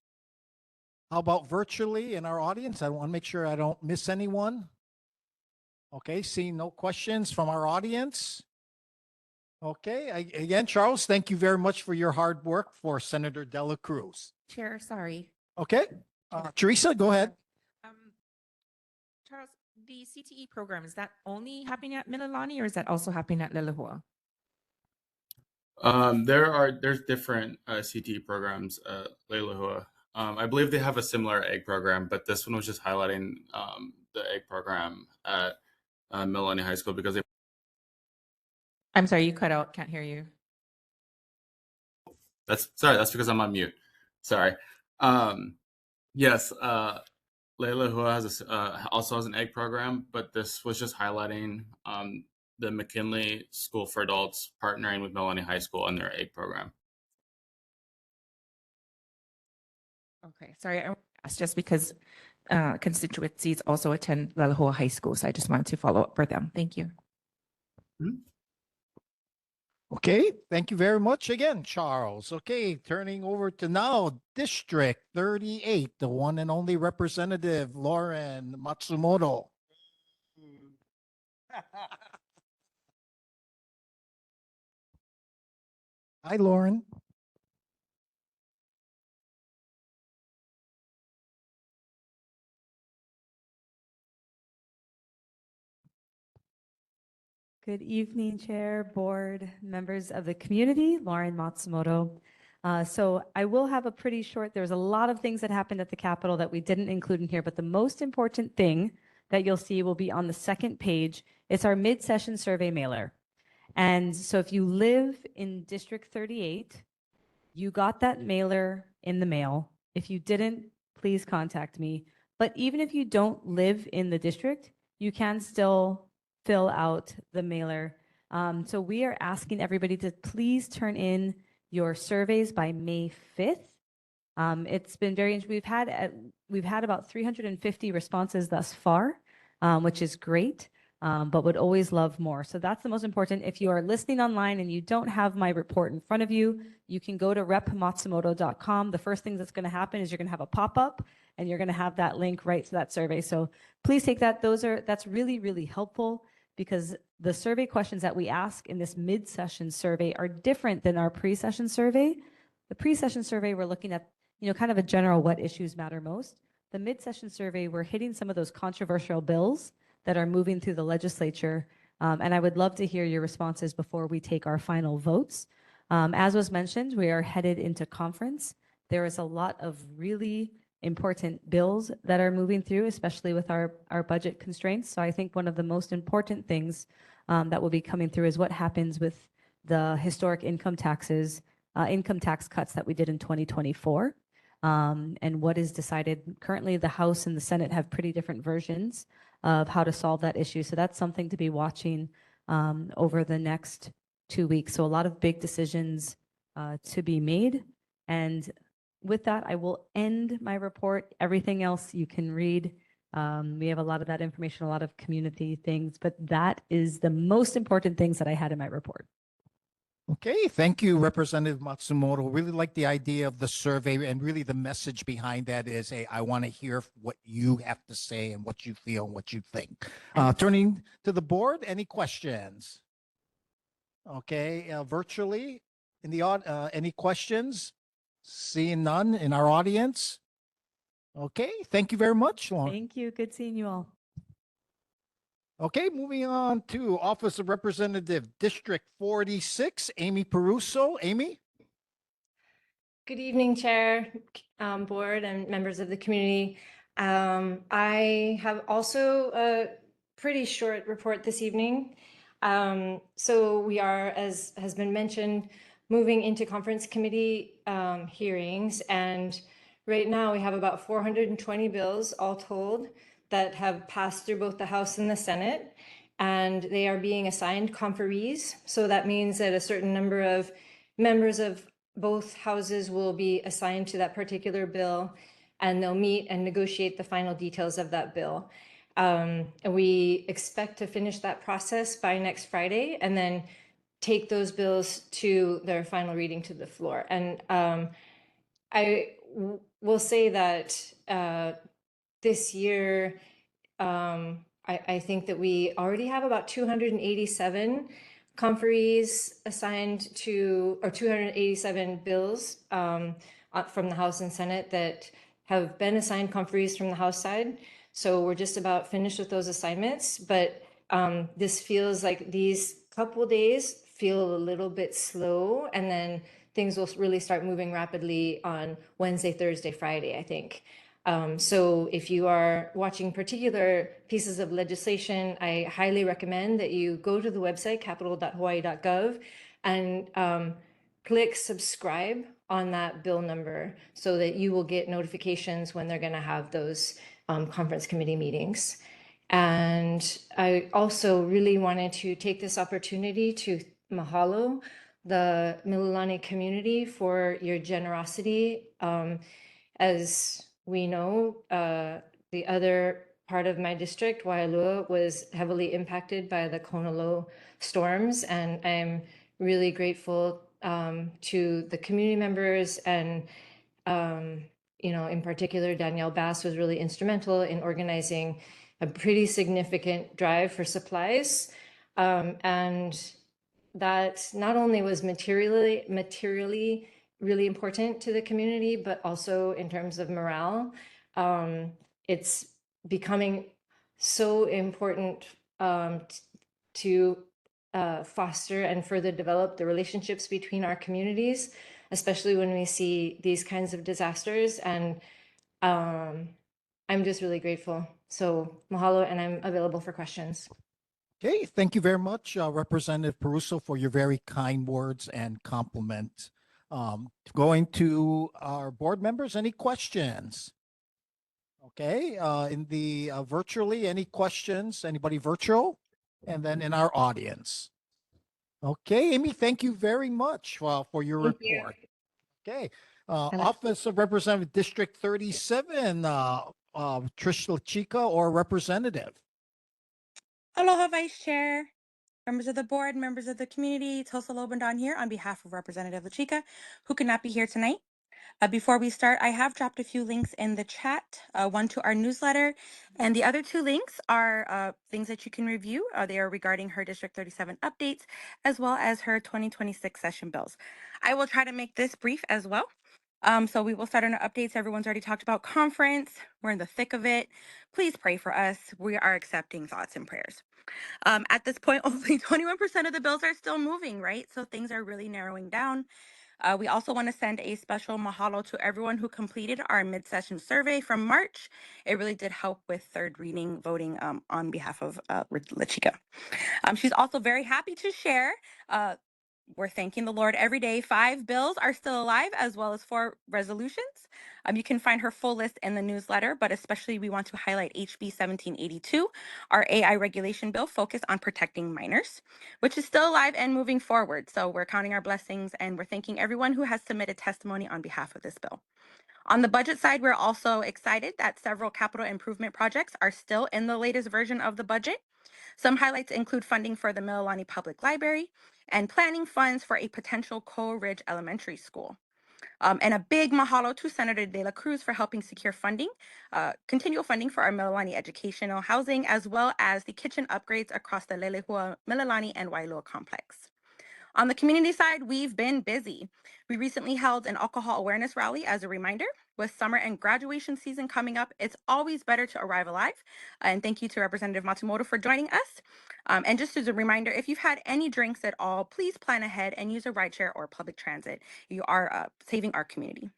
How about virtually in our audience? I want to make sure I don't miss anyone. Okay, seeing no questions from our audience. Okay, again, Charles, thank you very much for your hard work for Senator Dela Cruz. Chair, sorry. Okay, Teresa, go ahead. Charles, the CTE program, is that only happening at Mililani or is that also happening at Lelehua? There's different CTE programs at Leilehua. I believe they have a similar egg program, but this one was just highlighting the egg program at Mililani High School because they. I'm sorry, you cut out. Can't hear you. That's because I'm on mute. Sorry. Yes, Leilehua has also has an egg program, but this was just highlighting the McKinley School for Adults partnering with Mililani High School and their egg program. Okay, sorry, I asked just because constituencies also attend Lelehua High School, so I just wanted to follow up for them. Thank you. Okay, thank you very much again, Charles. Okay, turning over to now District 38, the one and only representative, Lauren Matsumoto. Hi, Lauren. Good evening, Chair, Board, members of the community, Lauren Matsumoto. So I will have a pretty short, there's a lot of things that happened at the Capitol that we didn't include in here, but the most important thing that you'll see will be on the second page. It's our mid-session survey mailer. And so if you live in District 38, you got that mailer in the mail. If you didn't, please contact me. But even if you don't live in the district, you can still fill out the mailer. So we are asking everybody to please turn in your surveys by May 5th. It's been very interesting. We've had about 350 responses thus far, which is great, but would always love more. So that's the most important. If you are listening online and you don't have my report in front of you, you can go to repmatsumoto.com. The first thing that's going to happen is you're going to have a pop-up and you're going to have that link right to that survey. So please take that. That's really, really helpful, because the survey questions that we ask in this mid-session survey are different than our pre-session survey. The pre-session survey, we're looking at, kind of a general what issues matter most. The mid-session survey, we're hitting some of those controversial bills that are moving through the legislature. And I would love to hear your responses before we take our final votes. As was mentioned, we are headed into conference. There is a lot of really important bills that are moving through, especially with our budget constraints. So I think one of the most important things that will be coming through is what happens with the historic income tax cuts that we did in 2024, and what is decided. Currently, the House and the Senate have pretty different versions of how to solve that issue. So that's something to be watching over the next 2 weeks. So a lot of big decisions to be made. And with that, I will end my report. Everything else you can read. We have a lot of that information, a lot of community things, but that is the most important things that I had in my report. Okay, thank you, Representative Matsumoto. Really like the idea of the survey, and really the message behind that is, hey, I want to hear what you have to say and what you feel and what you think. Turning to the board, any questions? Okay, virtually in the any questions? Seeing none in our audience. Okay, thank you very much, Lauren. Thank you. Good seeing you all. Okay, moving on to Office of Representative District 46, Amy Peruso. Amy? Good evening, Chair, Board, and members of the community. I have also a pretty short report this evening. So we are, as has been mentioned, moving into conference committee hearings. And right now we have about 420 bills all told that have passed through both the House and the Senate. And they are being assigned conferees. So that means that a certain number of members of both houses will be assigned to that particular bill, and they'll meet and negotiate the final details of that bill. And we expect to finish that process by next Friday, and then take those bills to their final reading to the floor. And I will say that this year, I think that we already have about 287 conferees assigned to, or 287 bills from the House and Senate that have been assigned conferees from the House side. So we're just about finished with those assignments, but this feels like these couple days feel a little bit slow, and then things will really start moving rapidly on Wednesday, Thursday, Friday, I think. So if you are watching particular pieces of legislation, I highly recommend that you go to the website, capital.hawaii.gov, and click subscribe on that bill number so that you will get notifications when they're going to have those conference committee meetings. And I also really wanted to take this opportunity to mahalo the Mililani community for your generosity. As we know, the other part of my district, Waialua, was heavily impacted by the Konalo storms, and I'm really grateful to the community members, and in particular, Danielle Bass was really instrumental in organizing a pretty significant drive for supplies, and that not only was materially really important to the community, but also in terms of morale. It's becoming so important to foster and further develop the relationships between our communities, especially when we see these kinds of disasters. And I'm just really grateful. So mahalo, and I'm available for questions. Okay, thank you very much, Representative Peruso, for your very kind words and compliment. Going to our board members, any questions? Okay, in the virtually, any questions? Anybody virtual? And then in our audience. Okay, Amy, thank you very much for your Thank you. report. Okay, Office of Representative District 37, Trish LaChica or Representative. Aloha, Vice Chair, members of the board, members of the community. Tosa Lobendon here on behalf of Representative LaChica, who could not be here tonight. Before we start, I have dropped a few links in the chat, one to our newsletter, and the other two links are things that you can review. They are regarding her District 37 updates, as well as her 2026 session bills. I will try to make this brief as well. So we will start on our updates. Everyone's already talked about conference. We're in the thick of it. Please pray for us. We are accepting thoughts and prayers. At this point, only 21% of the bills are still moving, right? So things are really narrowing down. We also want to send a special mahalo to everyone who completed our mid-session survey from March. It really did help with third reading voting on behalf of La Chica. She's also very happy to share we're thanking the Lord every day. 5 bills are still alive, as well as 4 resolutions. You can find her full list in the newsletter, but especially we want to highlight HB 1782, our AI regulation bill focused on protecting minors, which is still alive and moving forward. So we're counting our blessings and we're thanking everyone who has submitted testimony on behalf of this bill. On the budget side, we're also excited that several capital improvement projects are still in the latest version of the budget. Some highlights include funding for the Mililani Public Library and planning funds for a potential Coal Ridge Elementary School. And a big mahalo to Senator De La Cruz for helping secure funding, continual funding for our Mililani educational housing, as well as the kitchen upgrades across the Lelehua, Mililani, and Wailua complex. On the community side, we've been busy. We recently held an alcohol awareness rally as a reminder. With summer and graduation season coming up, it's always better to arrive alive. And thank you to Representative Matsumoto for joining us. And just as a reminder, if you've had any drinks at all, please plan ahead and use a rideshare or public transit. You are saving our community.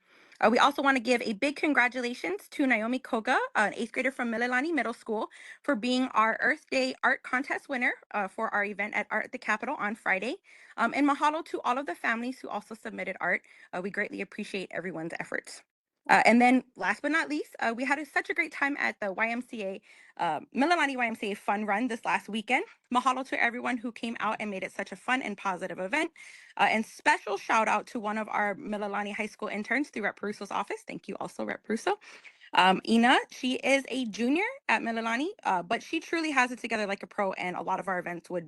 We also want to give a big congratulations to Naomi Koga, an 8th grader from Mililani Middle School, for being our Earth Day Art Contest winner for our event at Art at the Capitol on Friday. And mahalo to all of the families who also submitted art. We greatly appreciate everyone's efforts. And then last but not least, we had such a great time at the YMCA, Mililani YMCA Fun Run this last weekend. Mahalo to everyone who came out and made it such a fun and positive event. And special shout out to one of our Mililani High School interns through Rep Peruso's office. Thank you also, Rep Peruso. Ina, she is a junior at Mililani, but she truly has it together like a pro, and a lot of our events we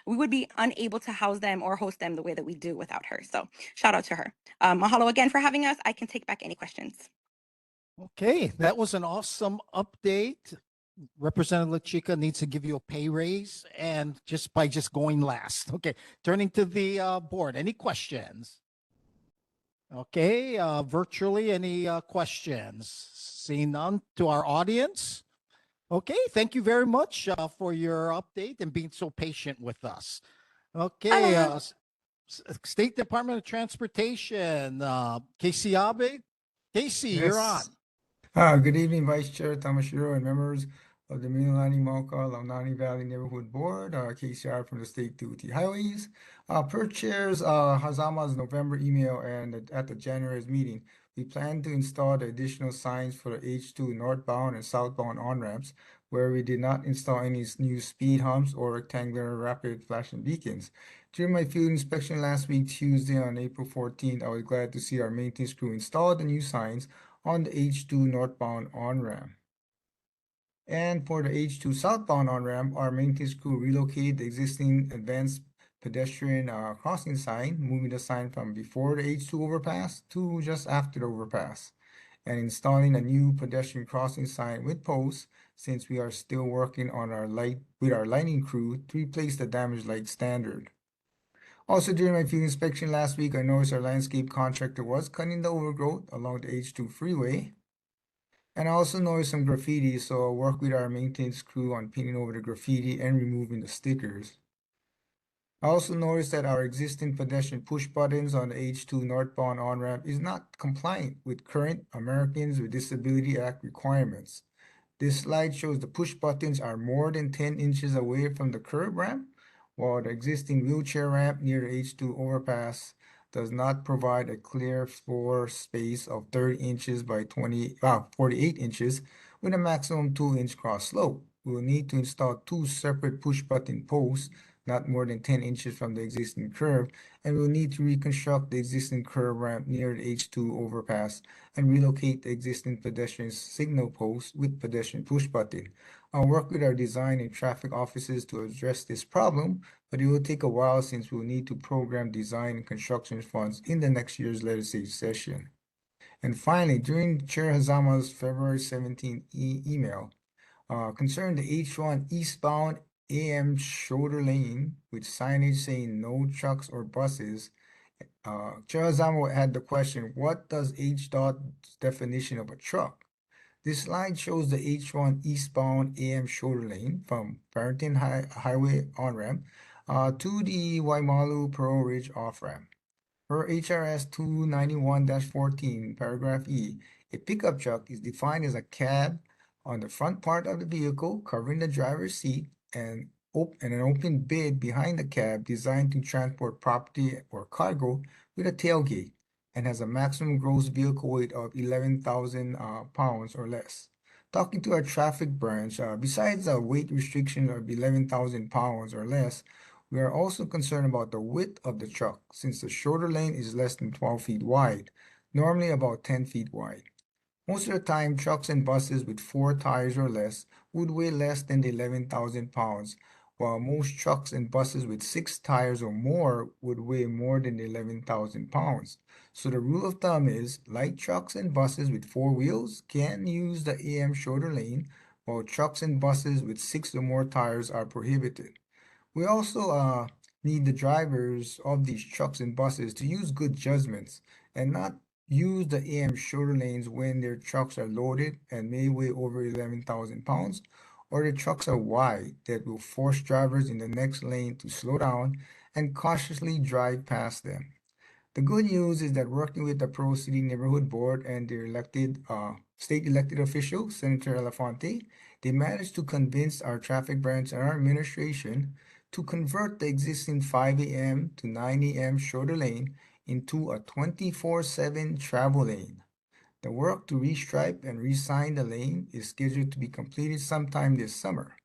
would be unable to house them or host them the way that we do without her. So shout out to her. Mahalo again for having us. I can take back any questions. Okay, that was an awesome update. Representative La Chica needs to give you a pay raise and just going last. Okay, turning to the board. Any questions? Okay, virtually any questions? Seeing none. To our audience. Okay, thank you very much for your update and being so patient with us. Okay, State Department of Transportation, Casey Abe. Casey, you're on. Good evening, Vice Chair Tamashiro and members of the Mililani Mauka-Launani Valley Neighborhood Board, KCR from the State DOT Highways. Per Chair's Hazama's November email and at the January's meeting, we plan to install the additional signs for the H2 northbound and southbound on-ramps, where we did not install any new speed humps or rectangular rapid flashing beacons. During my field inspection last week, Tuesday on April 14th, I was glad to see our maintenance crew install the new signs on the H2 northbound on-ramp. And for the H2 southbound on-ramp, our maintenance crew relocated the existing advanced pedestrian crossing sign, moving the sign from before the H2 overpass to just after the overpass, and installing a new pedestrian crossing sign with posts, since we are still working on our lighting crew to replace the damaged light standard. Also, during my field inspection last week, I noticed our landscape contractor was cutting the overgrowth along the H2 freeway. And I also noticed some graffiti, so I'll work with our maintenance crew on painting over the graffiti and removing the stickers. I also noticed that our existing pedestrian push buttons on the H2 northbound on-ramp is not compliant with current Americans with Disability Act requirements. This slide shows the push buttons are more than 10 inches away from the curb ramp, while the existing wheelchair ramp near the H2 overpass does not provide a clear floor space of 30 inches by 48 inches with a maximum 2-inch cross slope. We will need to install 2 separate push button posts, not more than 10 inches from the existing curb, and we'll need to reconstruct the existing curb ramp near the H2 overpass and relocate the existing pedestrian signal post with pedestrian push button. I'll work with our design and traffic offices to address this problem, but it will take a while since we'll need to program design and construction funds in the next year's legislative session. And finally, during Chair Hazama's February 17th email, concerning the H1 eastbound AM shoulder lane with signage saying no trucks or buses, Chair Hazama had the question, what does HDOT's definition of a truck? This slide shows the H1 eastbound AM shoulder lane from Barrington Highway on-ramp to the Waimalu Pearl Ridge off-ramp. Per HRS 291-14, paragraph E, a pickup truck is defined as a cab on the front part of the vehicle covering the driver's seat and an open bed behind the cab designed to transport property or cargo with a tailgate and has a maximum gross vehicle weight of 11,000 pounds or less. Talking to our traffic branch, besides a weight restriction of 11,000 pounds or less, we are also concerned about the width of the truck, since the shorter lane is less than 12 feet wide, normally about 10 feet wide. Most of the time, trucks and buses with 4 tires or less would weigh less than 11,000 pounds, while most trucks and buses with 6 tires or more would weigh more than 11,000 pounds. So the rule of thumb is light trucks and buses with 4 wheels can use the AM shorter lane, while trucks and buses with 6 or more tires are prohibited. We also need the drivers of these trucks and buses to use good judgments and not use the AM shorter lanes when their trucks are loaded and may weigh over 11,000 pounds, or the trucks are wide that will force drivers in the next lane to slow down and cautiously drive past them. The good news is that working with the Pro City Neighborhood Board and their state elected official, Senator Elefante, they managed to convince our traffic branch and our administration to convert the existing 5 a.m. to 9 a.m. shorter lane into a 24/7 travel lane. The work to restripe and resign the lane is scheduled to be completed sometime this summer.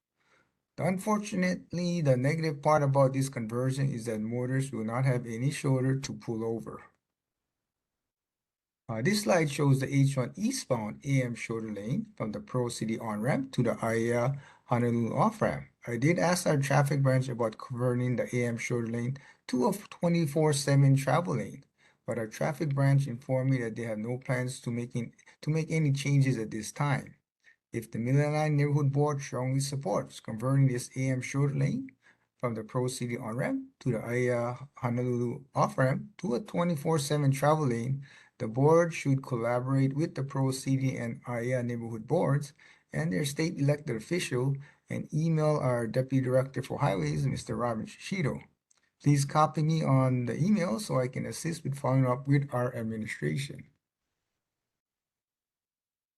Unfortunately, the negative part about this conversion is that motorists will not have any shoulder to pull over. This slide shows the H1 eastbound AM shoulder lane from the Pro City on-ramp to the Aya Honolulu off-ramp. I did ask our traffic branch about converting the AM shoulder lane to a 24/7 travel lane, but our traffic branch informed me that they have no plans to make any changes at this time. If the Mililani Neighborhood Board strongly supports converting this AM short lane from the Pro City on-ramp to the Aya Honolulu off-ramp to a 24/7 travel lane, the board should collaborate with the Pro City and Aya neighborhood boards and their state elected official and email our Deputy Director for Highways, Mr. Robin Shishido. Please copy me on the email so I can assist with following up with our administration.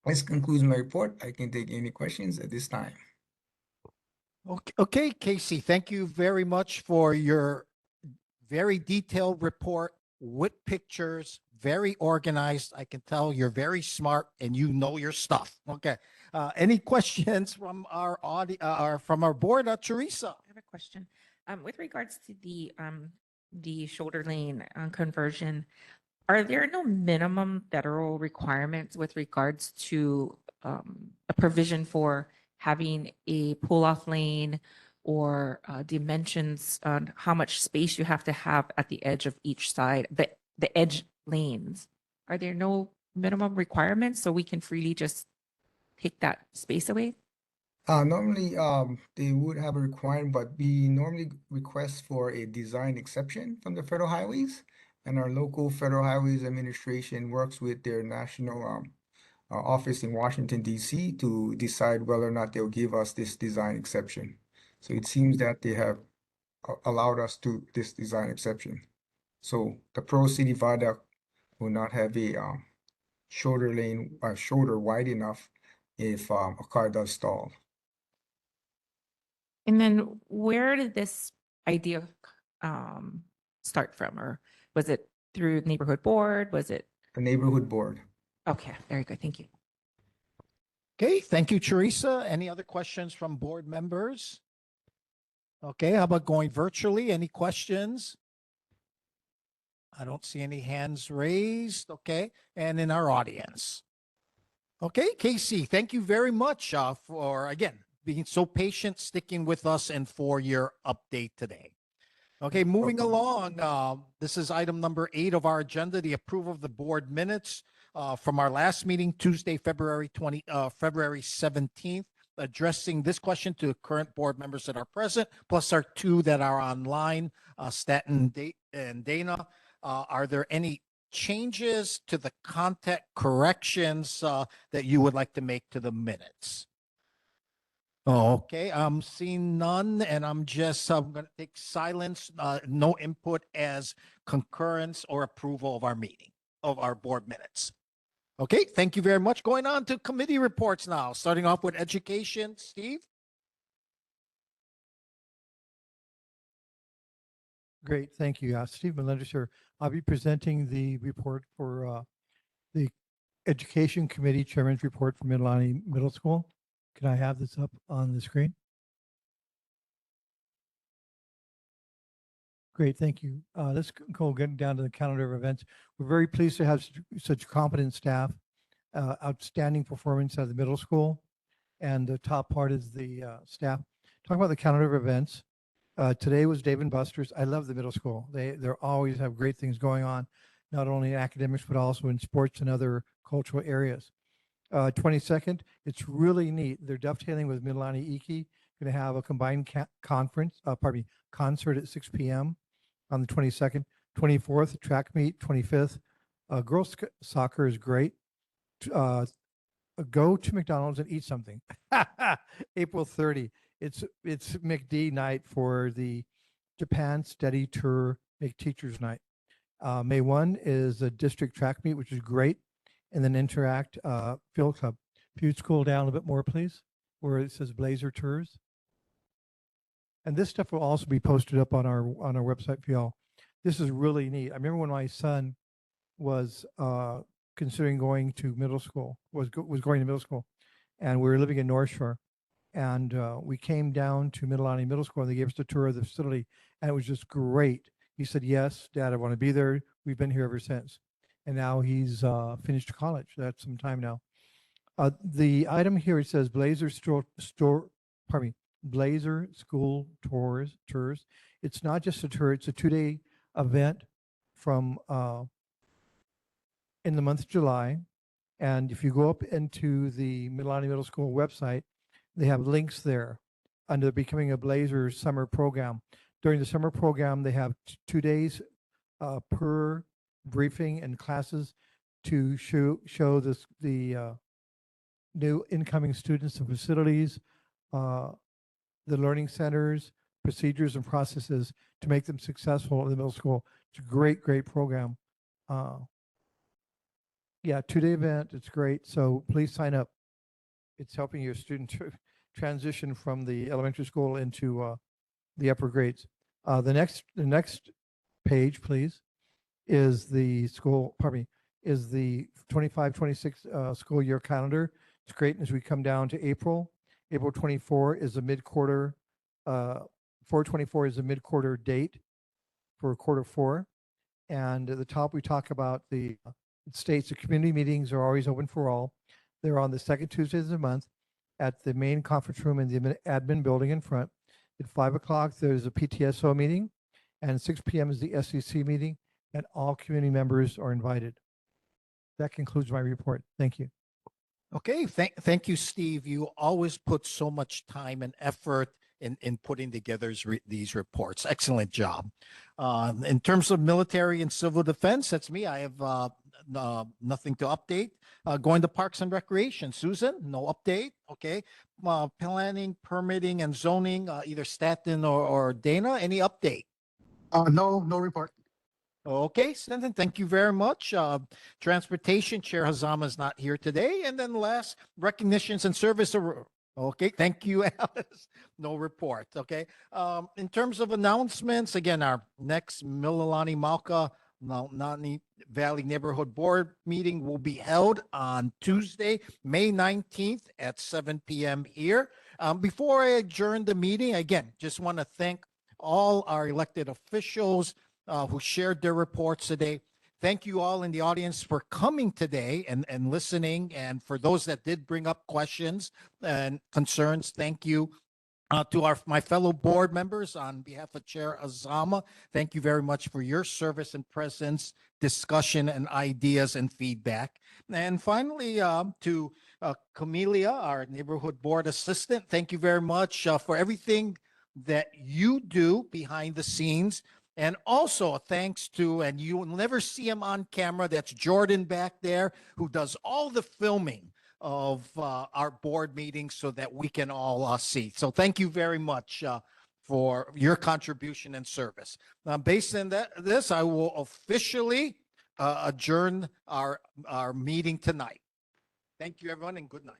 This concludes my report. I can take any questions at this time. Okay, Casey, thank you very much for your very detailed report with pictures, very organized. I can tell you're very smart and you know your stuff. Okay. Any questions from our from our board, Teresa? I have a question. With regards to the shoulder lane conversion, are there no minimum federal requirements with regards to a provision for having a pull-off lane or dimensions on how much space you have to have at the edge of each side, the edge lanes? Are there no minimum requirements so we can freely just take that space away? Normally, they would have a requirement, but we normally request for a design exception from the federal highways, and our local Federal Highways Administration works with their national office in Washington, D.C. to decide whether or not they'll give us this design exception. So it seems that they have allowed us to this design exception. So the Pro City Viaduct will not have a shoulder lane, shoulder wide enough if a car does stall. And then where did this idea start from? Or was it through neighborhood board? Was it? The neighborhood board. Okay, very good. Thank you. Okay, thank you, Teresa. Any other questions from board members? Okay, how about going virtually? Any questions? I don't see any hands raised. Okay, and in our audience. Okay, Casey, thank you very much for, again, being so patient, sticking with us, and for your update today. Okay, moving along. This is item number 8 of our agenda, the approval of the board minutes from our last meeting, Tuesday, February 17th, addressing this question to current board members that are present, plus our 2 that are online, Stanton and Dana. Are there any changes to the content corrections that you would like to make to the minutes? Okay, I'm seeing none, and I'm going to take silence, no input as concurrence or approval of our meeting, of our board minutes. Okay, thank you very much. Going on to committee reports now, starting off with education. Steve? Great, thank you. Steve Melendez here. I'll be presenting the report for the Education Committee Chairman's Report for Mililani Middle School. Can I have this up on the screen? Great, thank you. Let's go getting down to the calendar of events. We're very pleased to have such competent staff, outstanding performance at the middle school, and the top part is the staff. Talk about the calendar of events. Today was Dave and Buster's. I love the middle school. They always have great things going on, not only in academics, but also in sports and other cultural areas. 22nd, it's really neat. They're dovetailing with Mililani Iki. Going to have a combined concert at 6 p.m. on the 22nd. 24th, track meet. 25th, girls soccer is great. Go to McDonald's and eat something. April 30, it's McD night for the Japan Study Tour McTeachers Night. May 1 is a district track meet, which is great. And then Interact Field Club. If you'd scroll down a bit more, please, where it says Blazer Tours. And this stuff will also be posted up on our website for y'all. This is really neat. I remember when my son was considering going to middle school, was going to middle school, and we were living in North Shore, and we came down to Mililani Middle School, and they gave us a tour of the facility, and it was just great. He said, "Yes, Dad, I want to be there." We've been here ever since, and now he's finished college. That's some time now. The item here, it says Blazer Blazer School Tours. It's not just a tour, it's a 2-day event from in the month of July. And if you go up into the Mililani Middle School website, they have links there under Becoming a Blazer summer program. During the summer program, they have 2 days per briefing and classes to show the new incoming students and facilities, the learning centers, procedures and processes to make them successful in the middle school. It's a great, great program. Yeah, 2-day event. It's great. So please sign up. It's helping your student transition from the elementary school into the upper grades. The next page, please, is the is the 25-26 school year calendar. It's great as we come down to April. April 24 is a mid-quarter, 4/24 is a mid-quarter date for quarter 4. And at the top, we talk about it states the community meetings are always open for all. They're on the second Tuesdays of the month at the main conference room in the admin building in front. At 5 o'clock, there's a PTSO meeting, and 6 p.m. is the SEC meeting, and all community members are invited. That concludes my report. Thank you. Okay, thank you, Steve. You always put so much time and effort in putting together these reports. Excellent job. In terms of military and civil defense, that's me. I have nothing to update. Going to Parks and Recreation, Susan, no update. Okay. Planning, permitting, and zoning, either Staten or Dana, any update? No report. Okay, Stanton, thank you very much. Transportation, Chair Hazama is not here today. And then last, recognitions and service. Okay, thank you, Alice. No report, okay. In terms of announcements, again, our next Mililani Mauka-Launani Valley Neighborhood Board meeting will be held on Tuesday, May 19th at 7 p.m. here. Before I adjourn the meeting, again, just want to thank all our elected officials who shared their reports today. Thank you all in the audience for coming today and listening. And for those that did bring up questions and concerns, thank you. To my fellow board members, on behalf of Chair Azama, thank you very much for your service and presence, discussion and ideas and feedback. And finally, to Camelia, our neighborhood board assistant, thank you very much for everything that you do behind the scenes. And also thanks to, and you will never see him on camera, that's Jordan back there, who does all the filming of our board meetings so that we can all see. So thank you very much for your contribution and service. Based on this, I will officially adjourn our meeting tonight. Thank you, everyone, and good night.